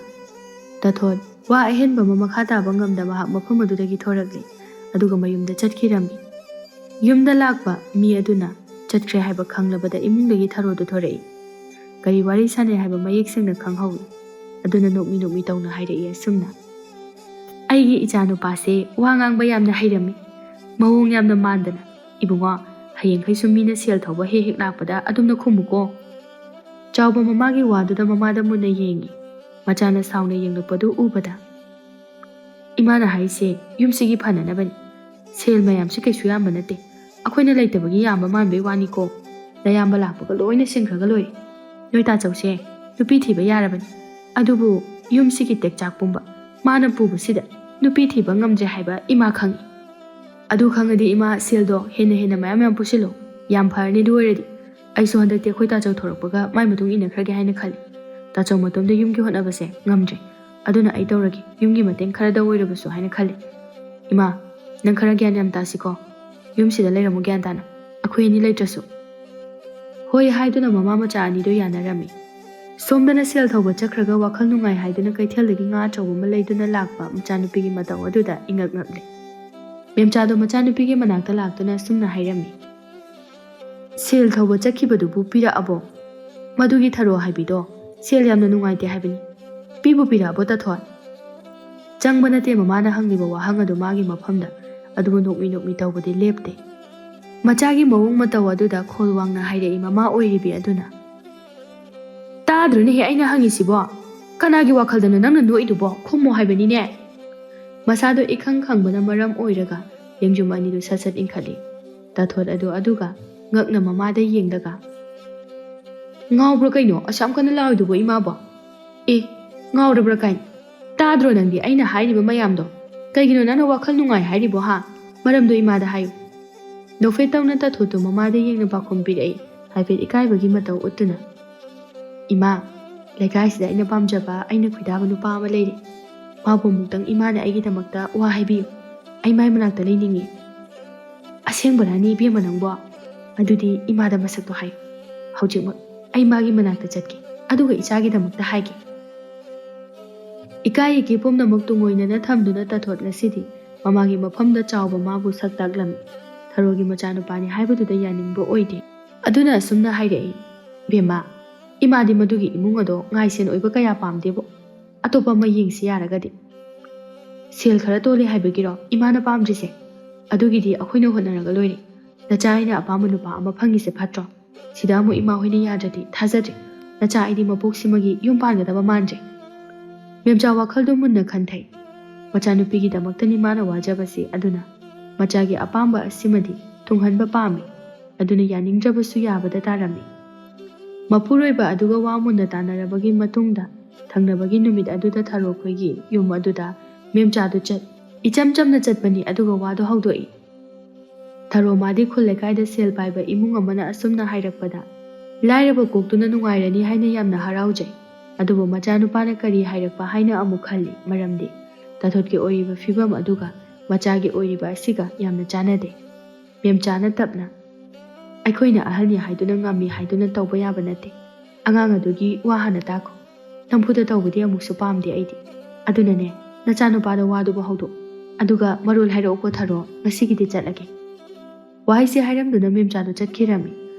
ꯇꯥꯊꯣꯠ ꯋꯥ ꯑꯍꯦꯟꯕ ꯑꯃ ꯃꯈꯥ ꯇꯥꯕ ꯉꯝꯗ ꯃꯍꯥꯛ ꯃꯐꯝ ꯑꯗꯨꯗꯒꯤ ꯊꯣꯔꯛꯂꯤ ꯑꯗꯨꯒ ꯃꯌꯨꯝꯗ ꯆꯠꯈꯤꯔꯝꯃꯤ꯫ ꯌꯨꯝꯗ ꯂꯥꯛꯄ ꯃꯤ ꯑꯗꯨꯅ ꯆꯠꯈ꯭ꯔꯦ ꯍꯥꯏꯕ ꯈꯪꯂꯕꯗ ꯏꯃꯨꯡꯗꯒꯤ ꯊꯔꯣꯗꯨ ꯊꯣꯔꯛꯏ꯫ ꯀꯔꯤ ꯋꯥꯔꯤ ꯁꯥꯟꯅꯩ ꯍꯥꯏꯕ ꯃꯌꯦꯛ ꯁꯦꯡꯅ ꯈꯪꯍꯧꯏ꯫ ꯑꯗꯨꯅ ꯅꯣꯛꯃꯤ ꯅꯣꯛꯃꯤ ꯇꯧꯅ ꯍꯥꯏꯔꯛꯏ ꯑꯁꯨꯝꯅ: "ꯑꯩꯒꯤ ꯏꯆꯥꯅꯨꯄꯥꯁꯦ ꯋꯥ ꯉꯥꯡꯕ ꯌꯥꯝꯅ ꯍꯩꯔꯝꯃꯤ, ꯃꯑꯣꯡ ꯌꯥꯝꯅ ꯃꯥꯟꯗꯅ꯫ ꯏꯕꯨꯡꯉꯣ, ꯍꯌꯦꯡꯈꯩꯁꯨ ꯃꯤꯅ ꯁꯦꯜ ꯊꯧꯕ ꯍꯦꯛ ꯍꯦꯛ ꯂꯥꯛꯄꯗ ꯑꯗꯨꯝꯅ ꯈꯨꯝꯃꯨꯀꯣ"꯫ ꯆꯥꯎꯕ ꯃꯃꯥꯒꯤ ꯋꯥꯗꯨꯗ ꯃꯃꯥꯗ ꯃꯨꯟꯅ ꯌꯦꯡꯉꯤ꯫ ꯃꯆꯥꯅ ꯁꯥꯎꯅ ꯌꯦꯡꯂꯛꯄꯗꯨ ꯎꯕꯗ "ꯏꯃꯥꯅ ꯍꯥꯏꯁꯦ ꯌꯨꯝꯁꯤꯒꯤ ꯐꯅꯅꯕꯅꯤ. ꯁꯦꯜ ꯃꯌꯥꯝꯁꯤ ꯀꯩꯁꯨ ꯌꯥꯝꯕ ꯅꯠꯇꯦ, ꯑꯩꯈꯣꯏꯅ ꯂꯩꯇꯕꯒꯤ ꯌꯥꯝꯕ ꯃꯥꯟꯕꯩ ꯋꯥꯅꯤꯀꯣ꯫ ꯅꯌꯥꯝꯕ ꯂꯥꯛꯄꯒ ꯂꯣꯏꯅ ꯁꯤꯡꯈ꯭ꯔꯒ ꯂꯣꯏꯔꯦ꯫ ꯅꯣꯏ ꯇꯥꯆꯧꯁꯦ ꯅꯨꯄꯤ ꯊꯤꯕ ꯌꯥꯔꯕꯅꯤ, ꯑꯗꯨꯕు ꯌꯨꯝꯁꯤꯒꯤ ꯇꯦꯛꯆꯥꯛ ꯄꯨꯝꯕ ꯃꯥꯅ ꯄꯨꯕꯁꯤꯗ ꯅꯨꯄꯤ ꯊꯤꯕ ꯉꯝꯗ꯭ꯔꯦ ꯍꯥꯏꯕ ꯏꯃꯥ ꯈꯪꯏ꯫ ꯑꯗꯨ ꯈꯪꯉꯗꯤ ꯏꯃꯥ ꯁꯦꯜꯗꯣ ꯍꯦꯟꯅ ꯃꯌꯥꯝ ꯄꯨꯁꯤꯜꯂꯣ, ꯌꯥꯝ ꯐꯔꯅꯤ꯫ ꯑꯗꯨ ꯑꯣꯏꯔꯗꯤ ꯑꯩꯁꯨ ꯍꯟꯗꯛꯇꯤ ꯑꯩꯈꯣꯏ ꯇꯥꯆꯧ ꯊꯣꯔꯛꯄꯒ ꯃꯥꯏ ꯃꯇꯨꯡ ꯏꯟꯅꯈ꯭ꯔꯒꯦ ꯍꯥꯏꯅ ꯈꯜꯂꯤ꯫ ꯇꯥꯆꯧ ꯃꯇꯣꯝꯗ ꯌꯨꯝꯒꯤ ꯍꯣꯠꯅꯕꯁꯦ ꯉꯝꯗ꯭ꯔꯦ, ꯑꯗꯨꯅ ꯑꯩ ꯇꯧꯔꯒꯦ, ꯌꯨꯝꯒꯤ ꯃꯇꯦꯡ ꯈꯔꯗ ꯑꯣꯏꯔꯕꯁꯨ ꯍꯥꯏꯅ ꯈꯜꯂꯤ꯫ ꯏꯃꯥ, ꯅꯪ ꯈꯔ ꯒ꯭ꯌꯥꯟ ꯌꯥꯝ ꯇꯥꯁꯤꯀꯣ, ꯌꯨꯝꯁꯤꯗ ꯂꯩꯔꯝꯃꯨ ꯒ꯭ꯌꯥꯟ ꯇꯥꯅ, ꯑꯩꯈꯣꯏ ꯑꯅꯤ ꯂꯩꯇ꯭ꯔꯁꯨ"꯫ ꯍꯣꯏ ꯍꯥꯏꯗꯨꯅ ꯃꯃా ꯃꯆꯥ ꯑꯅꯤꯗꯨ ꯌꯥꯅꯔꯝꯃꯤ꯫ ꯁꯣꯝꯗꯅ ꯁꯦꯜ ꯊꯧꯕ ꯆꯠꯈ꯭ꯔꯒ ꯋꯥꯈꯜ ꯅꯨꯡꯉꯥꯏ ꯍꯥꯏꯗꯨꯅ ꯀꯩꯊꯦꯜꯗꯒꯤ ꯉꯥ ꯑꯆꯧꯕ ꯑꯃ ꯂꯩꯗꯨꯅ ꯂꯥꯛꯄ ꯃꯆꯥꯅꯨꯄꯤꯒꯤ ꯃꯇꯧ ꯑꯗꯨꯗ ꯏꯉꯛ ꯉꯛꯂꯤ꯫ ꯃꯦꯝꯆꯥꯗꯣ ꯃꯆꯥꯅꯨꯄꯤꯒꯤ ꯃꯅꯥꯛꯇ ꯂꯥꯛꯇꯨꯅ ꯑꯁꯨꯝꯅ ꯍꯥꯏꯔꯝꯃꯤ: "ꯁꯦꯜ ꯊꯧꯕ ꯆꯠꯈꯤꯕꯗꯨꯕꯨ ꯄꯤꯔꯛꯑꯕꯣ? ꯃꯗꯨꯒꯤ ꯊꯔꯣ ꯍꯥꯏꯕꯤꯗꯣ ꯁꯦꯜ ꯌꯥꯝꯅ ꯅꯨꯡꯉꯥꯏꯇꯦ ꯍꯥꯏꯕꯅꯤ, ꯄꯤꯕꯨ ꯄꯤꯔꯛꯑꯕꯣ ꯇꯥꯊꯣꯠ"? ꯆꯪꯕ ꯅꯠꯇꯦ ꯃꯃꯥꯅ ꯍꯪꯂꯤꯕ ꯋꯥꯍꯪ ꯑꯗꯨ ꯃꯥꯒꯤ ꯃꯐꯝꯗ, ꯑꯗꯨꯕꯨ ꯅꯣꯛꯃꯤ ꯇꯧꯕꯗꯤ ꯂꯦꯞꯇꯦ꯫ ꯃꯆꯥꯒꯤ ꯃꯑꯣꯡ ꯃꯇꯧ ꯑꯗꯨꯗ ꯈꯣꯜ ꯋꯥꯡꯅ ꯍꯥꯏꯔꯛꯏ ꯃꯃꯥ ꯑꯣꯏꯔꯤꯕꯤ ꯑꯗꯨꯅ: "ꯇꯥꯗ꯭ꯔꯣꯅꯦꯍꯦ ꯑꯩꯅ ꯍꯪꯉꯤꯁꯤꯕꯣ? ꯀꯅꯥꯒꯤ ꯋꯥꯈꯜꯗꯅꯣ ꯅꯪꯅ ꯅꯣꯛꯏꯗꯨꯕꯣ? ꯈꯨꯝꯃꯣ ꯍꯥꯏꯕꯅꯤꯅꯦ"꯫ ꯃꯁꯥꯗꯣ ꯏꯈꯪ ꯈꯪꯕꯅ ꯃꯔꯝ ꯑꯣꯏꯔꯒ ꯂꯦꯡꯖꯨꯝ ꯑꯅꯤꯗꯨ ꯁꯠ ꯏꯟꯈꯠꯂꯤ꯫ ꯇꯥꯊꯣꯠ ꯑꯗꯨ ꯑꯗꯨꯒ ꯉꯛꯅ ꯃꯃꯥꯗ ꯌꯦꯡꯂꯒ "ꯉꯥꯎꯕ꯭ꯔꯥ ꯀꯩꯅꯣ ꯑꯁꯨꯛ ꯀꯟꯅ ꯂꯥꯎꯔꯤꯗꯨꯕꯣ ꯏꯃꯥꯕꯣ? ꯑꯦ, ꯉꯥꯎꯔꯕ꯭ꯔꯥ ꯀꯥꯏꯅ? ꯇꯥꯗ꯭ꯔꯣ ꯅꯪꯗꯤ ꯑꯩꯅ ꯍꯥꯏꯔꯤꯕ ꯃꯌꯥꯝꯗꯣ? ꯀꯩꯒꯤꯅꯣ ꯅꯪꯅ ꯋꯥꯈꯜ ꯅꯨꯡꯉꯥꯏ ꯍꯥꯏꯔꯤꯕꯣ ꯍꯥ? ꯃꯔꯝꯗꯣ ꯏꯃꯥꯗ ꯍꯥꯏꯌꯨ"꯫ ꯅꯣꯛꯐꯦꯠ ꯇꯧꯅ ꯇꯥꯊꯣꯠꯇꯨ ꯃꯃꯥꯗ ꯌꯦꯡꯅ ꯄꯥꯎꯈꯨꯝ ꯄꯤꯔꯛꯏ, ꯍꯥꯏꯐꯦꯠ ꯏꯀꯥꯏꯕꯒꯤ ꯃꯇꯧ ꯎꯠꯇꯨꯅ: "ꯏꯃꯥ, ꯂꯩꯀꯥꯏꯁꯤꯗ ꯑꯩꯅ ꯄꯥꯝꯖꯕ, ꯑꯩꯅ ꯈꯣꯏꯗꯥꯕ ꯅꯨꯄꯥ ꯑꯃ ꯂꯩꯔꯦ꯫ ꯃꯥꯕꯨ ꯑꯃꯨꯛꯇꯪ ꯏꯃꯥꯅ ꯑꯩꯒꯤꯗꯃꯛꯇ ꯋꯥ ꯍꯥꯏꯕꯤꯌꯨ, ꯑꯩ ꯃꯥꯏ ꯃꯅꯥꯛꯇ ꯂꯩꯅꯤꯡꯉꯤ"꯫ "ꯑꯁꯦꯡꯕꯔꯅꯤ ꯏꯕꯦꯝꯃ ꯅꯪꯕꯣ? ꯑꯗꯨꯗꯤ ꯏꯃꯥꯗ ꯃꯁꯛꯇꯣ ꯍꯥꯏꯌꯨ, ꯍꯧꯖꯤꯛꯃꯛ ꯑꯩ ꯃꯥꯒꯤ ꯃꯅꯥꯛꯇ ꯆꯠꯀꯦ, ꯑꯗꯨꯒ ꯏꯆꯥꯒꯤꯗꯃꯛꯇ ꯍꯥꯏꯒꯦ"꯫ ꯏꯀꯥꯏ ꯏꯀꯤ ꯄꯨꯝꯅꯃꯛ ꯇꯨꯡꯑꯣꯏꯅꯅ ꯊꯝꯗꯨꯅ ꯇꯥꯊꯣꯠ ꯉꯁꯤꯗꯤ ꯃꯃꯥꯒꯤ ꯃꯐꯝꯗ ꯆꯥꯎꯕ ꯃꯥꯕꯨ ꯁꯛ ꯇꯥꯛꯂꯝꯃꯤ꯫ ꯊꯔꯣꯒꯤ ꯃꯆꯥꯅꯨꯄꯥꯅꯤ ꯍꯥꯏꯕꯗꯨꯗ ꯌꯥꯅꯤꯡꯕ ꯑꯣꯏꯗꯦ꯫ ꯑꯗꯨꯅ ꯑꯁꯨꯝꯅ ꯍꯥꯏꯔꯛꯏ: "ꯕꯦꯝꯃ, ꯏꯃꯥꯗꯤ ꯃꯗꯨꯒꯤ ꯏꯃꯨꯡ ꯑꯗꯣ ꯉꯥꯏꯁꯦꯟ ꯑꯣꯏꯕꯀꯌꯥ ꯄꯥꯝꯗꯦꯕꯣ, ꯑꯇꯣꯞꯄ ꯑꯃ ꯌꯦꯡꯁꯤ ꯌꯥꯔꯒꯗꯤ"꯫ "ꯁꯦꯜ ꯈꯔ ꯇꯣꯜꯂꯤ ꯍꯥꯏꯕꯒꯤꯔꯣ ꯏꯃꯥꯅ ꯄꯥꯝꯗ꯭ꯔꯤꯁꯦ? ꯑꯗꯨꯒꯤꯗꯤ ꯑꯩꯈꯣꯏꯅ ꯍꯣꯠꯅꯔꯒ ꯂꯣꯏꯔꯦ꯫ ꯅꯆꯥ ꯑꯩꯅ ꯑꯄꯥꯝꯕ ꯅꯨꯄꯥ ꯑꯃ ꯐꯪꯉꯤꯁꯦ ꯐꯠꯇ꯭ꯔꯣ? ꯁꯤꯗ ꯑꯃꯨꯛ ꯏꯃꯥ ꯍꯣꯏꯅ ꯌꯥꯗ꯭ꯔꯗꯤ ꯊꯥꯖꯗ꯭ꯔꯦ, ꯅꯆꯥ ꯑꯩꯗꯤ ꯃꯄꯣꯛꯁꯤꯃꯒꯤ ꯌꯨꯝ ꯄꯥꯟꯒꯗꯕ ꯃꯥꯟꯗ꯭ꯔꯦ"꯫ ꯃꯦꯝꯆꯥ ꯋꯥꯈꯜꯗꯨ ꯃꯨꯟꯅ ꯈꯟꯊꯩ꯫ ꯃꯆꯥꯅꯨꯄꯤꯒꯤꯗꯃꯛꯇꯅꯤ ꯃꯥꯅ ꯋꯥꯖꯕꯁꯤ, ꯑꯗꯨꯅ ꯃꯆꯥꯒꯤ ꯑꯄꯥꯝꯕ ꯑꯁꯤꯃꯗꯤ ꯊꯨꯡꯍꯟꯕ ꯄꯥꯝꯃꯤ, ꯑꯗꯨꯅ ꯌꯥꯅꯤꯡꯗ꯭ꯔꯕꯁꯨ ꯌꯥꯕꯗ ꯇꯥꯔꯝꯃꯤ꯫ ꯃꯄꯨꯔꯣꯏꯕ ꯑꯗꯨꯒ ꯋꯥ ꯃꯨꯟꯅ ꯇꯥꯟꯅꯔꯕꯒꯤ ꯃꯇꯨꯡꯗ ꯊꯪꯅꯕꯒꯤ ꯅꯨꯃꯤꯠ ꯑꯗꯨꯗ ꯊꯔꯣ ꯈꯣꯏꯒꯤ ꯌꯨꯝ ꯑꯗꯨꯗ ꯃꯦꯝꯆꯥꯗꯨ ꯏꯆꯝ ꯆꯝꯅ ꯆꯠꯄꯅꯤ, ꯑꯗꯨꯒ ꯋꯥꯗꯨ ꯍꯧꯗꯣꯛꯏ꯫ "ꯊꯔꯣ ꯃꯥꯗꯤ ꯈꯨꯜ ꯂꯩꯀꯥꯏꯗ ꯁꯦꯜ ꯄꯥꯏꯕ ꯏꯃꯨꯡ ꯑꯃꯅ ꯑꯁꯨꯝꯅ ꯍꯥꯏꯔꯛꯄꯗ ꯂꯥꯏꯔꯕ ꯀꯣꯛꯇꯨꯅ ꯅꯨꯡꯉꯥꯏꯔꯅꯤ ꯍꯥꯏꯅ ꯌꯥꯝꯅ ꯍꯔꯥꯎꯖꯩ꯫ ꯑꯗꯨꯕꯨ ꯃꯆꯥꯅꯨꯄꯥꯅ ꯀꯔꯤ ꯍꯥꯏꯔꯛꯄ ꯍꯥꯏꯅ ꯑꯃꯨꯛ ꯈꯜꯂꯤ, ꯃꯔꯝꯗꯤ ꯇꯥꯊꯣꯠꯀꯤ ꯑꯣꯏꯔꯤꯕ ꯐꯤꯕꯝ ꯑꯗꯨꯒ ꯃꯆꯥꯒꯤ ꯑꯣꯏꯔꯤꯕ ꯑꯁꯤꯒ ꯌꯥꯝꯅ ꯆꯥꯟꯅꯗꯦ꯫ ꯃꯦꯝꯆꯥꯅ ꯇꯞꯅ: "ꯑꯩꯈꯣꯏꯅ ꯑꯍꯜꯅꯤ ꯍꯥꯏꯗꯨꯅ ꯉꯝꯃꯤ ꯍꯥꯏꯗꯨꯅ ꯇꯧꯕ ꯌꯥꯕ ꯅꯠꯇꯦ꯫ ꯑꯉꯥꯡ ꯑꯗꯨꯒꯤ ꯋꯥ ꯍꯥꯟꯅ ꯇꯥꯈꯣ, ꯅꯝꯐꯨꯗ ꯇꯧꯕꯗꯤ ꯑꯃꯨꯛꯁꯨ ꯄꯥꯝꯗꯦ ꯑꯩꯗꯤ꯫ ꯑꯗꯨꯅꯅꯦ, ꯅꯆꯥꯅꯨꯄꯥꯗ ꯋꯥꯗꯨꯕꯨ ꯍꯧꯗꯣꯛ, ꯑꯗꯨꯒ ꯃꯔꯣꯜ ꯍꯥꯏꯔꯛꯎꯀꯣ ꯊꯔꯣ, ꯉꯁꯤꯒꯤꯗꯤ ꯆꯠꯂꯒꯦ"꯫ ꯋꯥꯍꯩꯁꯦ ꯍꯥꯏꯔꯝꯗꯨꯅ ꯃꯦꯝꯆꯥꯗꯨ ꯆꯠꯈꯤꯔꯝꯃꯤ꯫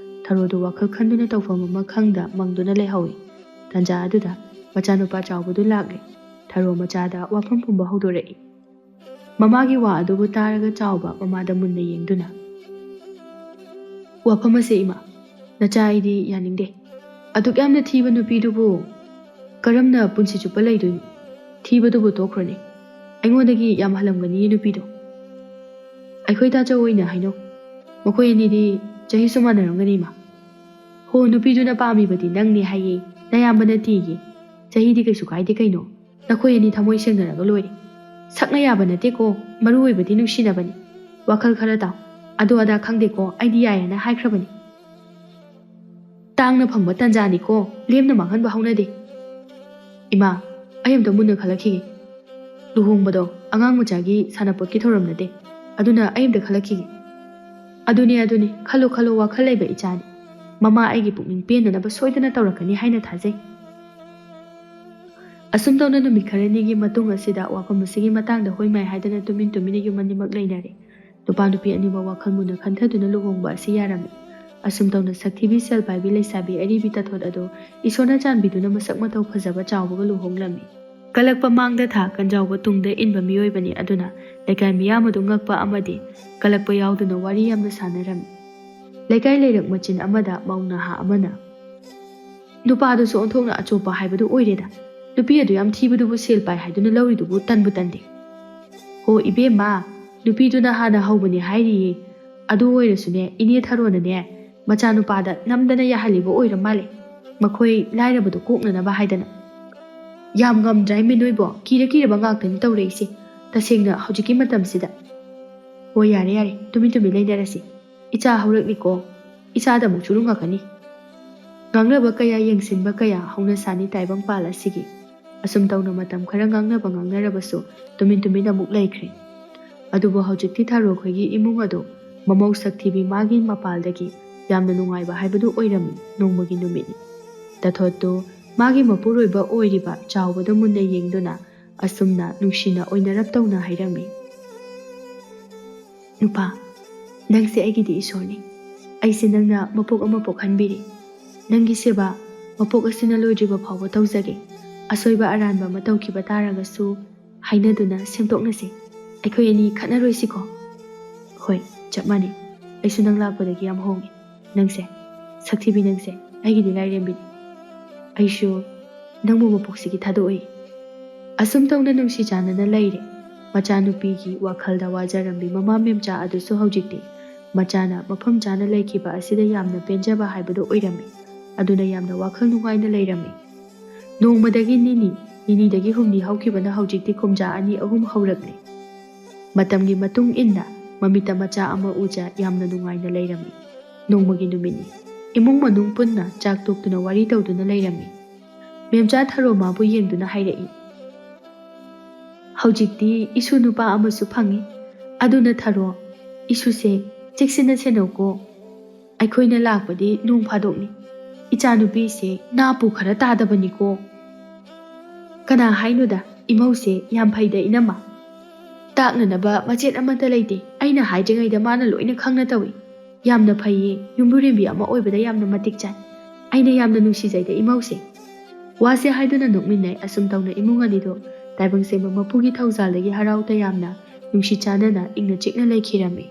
ꯊꯔꯣꯗꯨ ꯋꯥꯈꯜ ꯈꯟꯗꯨꯅ ꯇꯧꯐꯝ ꯑꯃ ꯈꯪꯗ ꯃꯪꯗꯨꯅ ꯂꯩꯍꯧꯏ꯫ ꯇꯥꯟꯖꯥ ꯑꯗꯨꯗ ꯃꯆꯥꯅꯨꯄꯥ ꯆꯥꯎꯕꯗꯨ ꯂꯥꯛꯂꯤ꯫ ꯊꯔꯣ ꯃꯆꯥꯗ ꯋꯥꯐꯝ ꯄꯨꯝꯕ ꯍꯧꯗꯣꯔꯛꯏ꯫ ꯃꯃꯥꯒꯤ ꯋꯥ ꯑꯗꯨꯕꯨ ꯇꯥꯔꯒ ꯆꯥꯎꯕ ꯃꯃꯥꯗ ꯃꯨꯟꯅ ꯌꯦꯡꯗꯨꯅ ꯋꯥꯐꯝ ꯑꯁꯤ ꯏꯃꯥ, ꯅꯆꯥ ꯑꯩꯗꯤ ꯌꯥꯅꯤꯡꯗꯦ꯫ ꯑꯗꯨꯛ ꯌꯥꯝꯅ ꯊꯤꯕ ꯅꯨꯄꯤꯗꯨꯕꯨ ꯀꯔꯝꯅ ꯄꯨꯟꯁꯤ ꯆꯨꯞꯄ ꯂꯩꯗꯣꯏꯅꯣ? ꯊꯤꯕꯗꯨꯕꯨ ꯇꯣꯛꯈ꯭ꯔꯣꯅꯦ꯫ ꯑꯩꯉꯣꯟꯗꯒꯤ ꯌꯥꯝ ꯍꯜꯂꯝꯒꯅꯤ ꯅꯨꯄꯤꯗꯣ꯫ ꯑꯩꯈꯣꯏ ꯇꯥꯆꯧ ꯑꯣꯏꯅ ꯍꯥꯏꯅꯧ꯫ ꯃꯈꯣꯏ ꯑꯅꯤꯗꯤ ꯆꯍꯤꯁꯨ ꯃꯥꯟꯅꯔꯝꯒꯅꯤ ꯏꯃꯥ꯫ ꯍꯣ, ꯅꯨꯄꯤꯗꯨꯅ ꯄꯥꯝꯃꯤꯕꯗꯤ ꯅꯪꯅꯦ ꯍꯥꯏꯌꯦ, ꯅꯌꯥꯝꯕꯅ ꯊꯤꯒꯦ꯫ ꯆꯍꯤꯗꯤ ꯀꯩꯁꯨ ꯀꯥꯏꯗꯦ ꯀꯩꯅꯣ꯫ ꯅꯈꯣꯏ ꯑꯅꯤ ꯊꯃꯣꯏ ꯁꯦꯡꯅꯔꯒ ꯂꯣꯏꯔꯦ꯫ ꯁꯛꯅ ꯌꯥꯕ ꯅꯠꯇꯦꯀꯣ, ꯃꯔꯨ ꯑꯣꯏꯕꯗꯤ ꯅꯨꯡꯁꯤꯅꯕꯅꯤ꯫ ꯋꯥꯈꯜ ꯈꯔ ꯇꯥꯎ꯫ ꯑꯗꯨ ꯑꯗꯥ ꯈꯪꯗꯦꯀꯣ, ꯑꯩꯗꯤ ꯌꯥꯏꯌꯦꯅ ꯍꯥꯏꯈ꯭ꯔꯕꯅꯤ꯫ ꯇꯥꯡꯅ ꯐꯪꯕ ꯇꯟꯖꯥꯅꯤꯀꯣ, ꯂꯦꯝꯅ ꯃꯥꯡꯍꯟꯕ ꯍꯧꯅꯗꯦ꯫ ꯏꯃꯥ, ꯑꯩ ꯑꯝꯇ ꯃꯨꯟꯅ ꯈꯜꯂꯛꯈꯤꯒꯦ꯫ ꯂꯨꯍꯣꯡꯕꯗꯣ ꯑꯉꯥꯡ ꯃꯆꯥꯒꯤ ꯁꯥꯟꯅꯄꯣꯠꯀꯤ ꯊꯧꯔꯝ ꯅꯠꯇꯦ, ꯑꯗꯨꯅ ꯑꯩ ꯑꯝꯇ ꯈꯜꯂꯛꯈꯤꯒꯦ꯫ ꯑꯗꯨꯅꯤ, ꯈꯜꯂꯣ, ꯋꯥꯈꯜ ꯂꯩꯕ ꯏꯆꯥꯅꯤ꯫ ꯃꯃꯥ ꯑꯩꯒꯤ ꯄꯨꯛꯅꯤꯡ ꯄꯦꯟꯅꯅꯕ ꯁꯣꯏꯗꯅ ꯇꯧꯔꯛꯀꯅꯤ ꯍꯥꯏꯅ ꯊꯥꯖꯩ꯫ ꯑꯁꯨꯝ ꯇꯧꯅ ꯅꯨꯃꯤꯠ ꯈꯔꯅꯤꯒꯤ ꯃꯇꯨꯡ ꯑꯁꯤꯗ ꯋꯥꯐꯝ ꯑꯁꯤꯒꯤ ꯃꯇꯥꯡꯗ ꯍꯣꯏ ꯃꯥꯏ ꯍꯥꯏꯗꯅ ꯇꯨꯃꯤꯟꯅ ꯌꯨꯝ ꯑꯅꯤꯃꯛ ꯂꯩꯅꯔꯦ꯫ ꯅꯨꯄꯥ ꯅꯨꯄꯤ ꯑꯅꯤꯃꯛ ꯋꯥꯈꯜ ꯃꯨꯟꯅ ꯈꯟꯊꯗꯨꯅ ꯂꯨꯍꯣꯡꯕ ꯑꯁꯤ ꯌꯥꯔꯝꯃꯤ꯫ ꯑꯁꯨꯝ ꯇꯧꯅ ꯁꯛꯊꯤꯕꯤ ꯁꯦꯜ ꯄꯥꯏꯕꯤ ꯂꯩꯁꯥꯕꯤ ꯑꯔꯤꯕꯤ ꯇꯥꯊꯣꯠ ꯑꯗꯣ ꯏꯁꯣꯔꯅ ꯆꯥꯟꯕꯤꯗꯨꯅ ꯃꯁꯛ ꯃꯇꯧ ꯐꯖꯕ ꯆꯥꯎꯕꯒ ꯂꯨꯍꯣꯡꯂꯝꯃꯤ꯫ ꯀꯜꯂꯛꯄ ꯃꯥꯡꯗ ꯊꯥ, ꯀꯟꯖꯥꯎꯕ ꯇꯨꯡꯗ ꯏꯟꯕ ꯃꯤꯑꯣꯏꯕꯅꯤ ꯑꯗꯨꯅ ꯂꯩꯀꯥꯏ ꯃꯤꯌꯥꯝ ꯑꯗꯨ ꯉꯛꯄ ꯑꯃꯗꯤ ꯀꯜꯂꯛꯄ ꯌꯥꯎꯗꯨꯅ ꯋꯥꯔꯤ ꯌꯥꯝꯅ ꯁꯥꯟꯅꯔꯝꯃꯤ꯫ ꯂꯩꯀꯥꯏ ꯂꯩꯔꯛ ꯃꯆꯤꯟ ꯑꯃꯗ ꯃꯧ ꯅꯍꯥ ꯑꯃꯅ, ꯅꯨꯄꯥꯗꯨꯁꯨ ꯑꯣꯟꯊꯣꯛꯅ ꯑꯆꯣꯞꯄ ꯍꯥꯏꯕꯗꯨ ꯑꯣꯏꯔꯦꯗ꯫ ꯅꯨꯄꯤ ꯑꯗꯨ ꯌꯥꯝ ꯊꯤꯕꯗꯨꯕꯨ ꯁꯦꯜ ꯄꯥꯏ ꯍꯥꯏꯗꯨꯅ ꯂꯧꯔꯤꯗꯨꯕꯨ ꯇꯟꯕꯨ ꯇꯟꯗꯦ꯫ ꯍꯣ ꯏꯕꯦꯝꯃ, ꯅꯨꯄꯤꯗꯨꯅ ꯍꯥꯟꯅ ꯍꯧꯕꯅꯦ ꯍꯥꯏꯔꯤꯌꯦ꯫ ꯑꯗꯨ ꯑꯣꯏꯔꯁꯨꯅꯦ, ꯏꯅꯦ ꯊꯔꯣꯅꯅꯦ ꯃꯆꯥꯅꯨꯄꯥꯗ ꯅꯝꯗꯅ ꯌꯥꯍꯜꯂꯤꯕ ꯑꯣꯏꯔ ꯃꯥꯜꯂꯦ, ꯃꯈꯣꯏ ꯂꯥꯏꯔꯕꯗꯨ ꯀꯣꯛꯅꯅꯕ ꯍꯥꯏꯗꯅ꯫ ꯌꯥꯝ ꯉꯝꯗ꯭ꯔꯥꯏꯃꯤ ꯅꯣꯏꯕꯣ, ꯀꯤꯔꯕ ꯉꯥꯛꯇꯅꯤ ꯇꯧꯔꯛꯏꯁꯦ ꯇꯁꯦꯡꯅ ꯍꯧꯖꯤꯛꯀꯤ ꯃꯇꯝꯁꯤꯗ꯫ ꯍꯣꯏ ꯌꯥꯔꯦ, ꯇꯨꯃꯤꯟ ꯂꯩꯅꯔꯁꯤ꯫ ꯏꯆꯥ ꯍꯧꯔꯛꯂꯤꯀꯣ, ꯏꯆꯥꯗ ꯑꯃꯨꯛ ꯆꯨꯔꯨꯡꯉꯛꯀꯅꯤ꯫ ꯉꯥꯡꯅꯕ ꯀꯌꯥ, ꯌꯦꯡꯁꯤꯟꯕ ꯀꯌꯥ ꯍꯧꯅꯁꯥꯅꯤ ꯇꯥꯏꯕꯪꯄꯥꯜ ꯑꯁꯤꯒꯤ꯫ ꯑꯁꯨꯝ ꯇꯧꯅ ꯃꯇꯝ ꯈꯔ ꯉꯥꯡꯅꯔꯕꯁꯨ ꯇꯨꯃꯤꯟ ꯑꯃꯨꯛ ꯂꯩꯈ꯭ꯔꯦ꯫ ꯑꯗꯨꯕꯨ ꯍꯧꯖꯤꯛꯇꯤ ꯊꯥꯔꯣ ꯈꯣꯏꯒꯤ ꯏꯃꯨꯡ ꯑꯗꯨ ꯃꯃꯧ ꯁꯛꯊꯤꯕꯤ ꯃꯥꯒꯤ ꯃꯄꯥꯜꯗꯒꯤ ꯌꯥꯝꯅ ꯅꯨꯡꯉꯥꯏꯕ ꯍꯥꯏꯕꯗꯨ ꯑꯣꯏꯔꯝꯃꯤ꯫ ꯅꯣꯡꯃꯒꯤ ꯅꯨꯃꯤꯠꯅꯤ꯫ ꯇꯥꯊꯣꯠꯇꯨ ꯃꯥꯒꯤ ꯃꯄꯨꯔꯣꯏꯕ ꯑꯣꯏꯔꯤꯕ ꯆꯥꯎꯕꯗ ꯃꯨꯟꯅ ꯌꯦꯡꯗꯨꯅ ꯑꯁꯨꯝꯅ ꯅꯨꯡꯁꯤꯅ ꯑꯣꯏꯅꯔꯞ ꯇꯧꯅ ꯍꯥꯏꯔꯝꯃꯤ꯫ ꯅꯨꯄꯥ, ꯅꯪꯁꯦ ꯑꯩꯒꯤꯗꯤ ꯏꯁꯣꯔꯅꯤ꯫ ꯑꯩꯁꯦ ꯅꯪꯅ ꯃꯄꯣꯛ ꯑꯃ ꯄꯣꯛꯍꯟꯕꯤꯔꯤ꯫ ꯅꯪꯒꯤ ꯁꯦꯕꯥ ꯃꯄꯣꯛ ꯑꯁꯤꯅ ꯂꯣꯏꯗ꯭ꯔꯤꯕ ꯐꯥꯎꯕ ꯇꯧꯖꯒꯦ꯫ ꯑꯁꯣꯏꯕ ꯑꯔꯥꯟꯕ ꯑꯃ ꯇꯧꯈꯤꯕ ꯇꯥꯔꯒꯁꯨ ꯍꯥꯏꯅꯗꯨꯅ ꯁꯦꯝꯗꯣꯛꯅꯁꯤ꯫ ꯑꯩꯈꯣꯏ ꯑꯅꯤ ꯈꯠꯅꯔꯣꯏꯁꯤꯀꯣ? ꯍꯣꯏ, ꯆꯞ ꯃꯥꯟꯅꯩ꯫ ꯑꯩꯁꯨ ꯅꯪ ꯂꯥꯛꯄꯗꯒꯤ ꯌꯥꯝ ꯍꯣꯡꯉꯦ꯫ ꯅꯪꯁꯦ, ꯁꯛꯊꯤꯕꯤ ꯅꯪꯁꯦ ꯑꯩꯒꯤꯗꯤ ꯂꯥꯏꯔꯦꯝꯕꯤꯅꯤ꯫ ꯑꯩꯁꯨ ꯅꯪꯕꯨ ꯃꯄꯣꯛꯁꯤꯒꯤ ꯊꯥꯗꯣꯛꯏ꯫ ꯑꯁꯨꯝ ꯇꯧꯅ ꯅꯨꯡꯁꯤ ꯆꯥꯟꯅꯅ ꯂꯩꯔꯦ꯫ ꯃꯆꯥꯅꯨꯄꯤꯒꯤ ꯋꯥꯈꯜꯗ ꯋꯥꯖꯔꯝꯕꯤ ꯃꯃꯥ ꯃꯦꯝꯆꯥ ꯑꯗꯨꯁꯨ ꯍꯧꯖꯤꯛꯇꯤ ꯃꯆꯥꯅ ꯃꯐꯝ ꯆꯥꯅ ꯂꯩꯈꯤꯕ ꯑꯁꯤꯗ ꯌꯥꯝꯅ ꯄꯦꯟꯖꯕ ꯍꯥꯏꯕꯗꯨ ꯑꯣꯏꯔꯝꯃꯤ꯫ ꯑꯗꯨꯅ ꯌꯥꯝꯅ ꯋꯥꯈꯜ ꯅꯨꯡꯉꯥꯏꯅ ꯂꯩꯔꯝꯃꯤ꯫ ꯅꯣꯡꯃꯗꯒꯤ ꯅꯤꯅꯤꯗꯒꯤ ꯍꯨꯝꯅꯤ ꯍꯧꯈꯤꯕꯅ ꯍꯧꯖꯤꯛꯇꯤ ꯀꯨꯝꯖꯥ 2-3 ꯍꯧꯔꯛꯂꯤ꯫ ꯃꯇꯝꯒꯤ ꯃꯇꯨꯡ ꯏꯟꯅ ꯃꯃꯤꯠꯇ ꯃꯆꯥ ꯑꯃ ꯎꯖ ꯌꯥꯝꯅ ꯅꯨꯡꯉꯥꯏꯅ ꯂꯩꯔꯝꯃꯤ꯫ ꯅꯣꯡꯃꯒꯤ ꯅꯨꯃꯤꯠꯅꯤ꯫ ꯏꯃꯨꯡ ꯃꯅꯨꯡ ꯄꯨꯟꯅ ꯆꯥꯛ ꯇꯣꯛꯇꯨꯅ ꯋꯥꯔꯤ ꯇꯧꯗꯨꯅ ꯂꯩꯔꯝꯃꯤ꯫ ꯃꯦꯝꯆꯥ ꯊꯔꯣ ꯃꯥꯕꯨ ꯌꯦꯡꯗꯨꯅ ꯍꯥꯏꯔꯛꯏ, ꯍꯧꯖꯤꯛꯇꯤ ꯏꯁꯨ ꯅꯨꯄꯥ ꯑꯃꯁꯨ ꯐꯪꯉꯤ꯫ ꯑꯗꯨꯅ ꯊꯔꯣ, ꯏꯁꯨꯁꯦ ꯆꯦꯛꯁꯤꯟꯅ ꯁꯦꯟꯅꯧꯀꯣ꯫ ꯑꯩꯈꯣꯏꯅ ꯂꯥꯛꯄꯗꯤ ꯅꯣꯡ ꯐꯥꯗꯣꯛꯅꯤ꯫ ꯏꯆꯥꯅꯨꯄꯤꯁꯦ ꯅꯥꯄꯨ ꯈꯔ ꯇꯥꯗꯕꯅꯤꯀꯣ꯫ ꯀꯅꯥ ꯍꯥꯏꯅꯣꯗ, ꯏꯃꯧꯁꯦ ꯌꯥꯝ ꯐꯩꯗ ꯏꯅꯝꯃ꯫ ꯇꯥꯛꯅꯅꯕ ꯃꯆꯦꯠ ꯑꯃꯠꯇ ꯂꯩꯇꯦ꯫ ꯑꯩꯅ ꯍꯥꯏꯗ꯭ꯔꯤꯉꯩꯗ ꯃꯥꯅ ꯂꯣꯏꯅ ꯈꯪꯅ ꯇꯧꯏ꯫ ꯌꯥꯝꯅ ꯐꯩꯌꯦ, ꯌꯨꯝꯕꯨꯔꯦꯝꯕꯤ ꯑꯃ ꯑꯣꯏꯕꯗ ꯌꯥꯝꯅ ꯃꯇꯤꯛ ꯆꯥꯏ꯫ ꯑꯩꯅ ꯌꯥꯝꯅ ꯅꯨꯡꯁꯤꯖꯩꯗ ꯏꯃꯧꯁꯦ꯫ ꯋꯥꯁꯦ ꯍꯥꯏꯗꯨꯅ ꯅꯣꯛꯃꯤꯟꯅꯩ꯫ ꯑꯁꯨꯝ ꯇꯧꯅ ꯏꯃꯨꯡ ꯑꯅꯤꯗꯣ ꯇꯥꯏꯕꯪꯁꯦꯝꯕ ꯃꯄꯨꯒꯤ ꯊꯧꯖꯥꯜꯗꯒꯤ ꯍꯔꯥꯎ ꯇꯌꯥꯝꯅ ꯅꯨꯡꯁꯤ ꯆꯥꯟꯅꯅ ꯏꯪꯅ ꯆꯤꯛꯅ ꯂꯩꯈꯤꯔꯝꯃꯤ꯫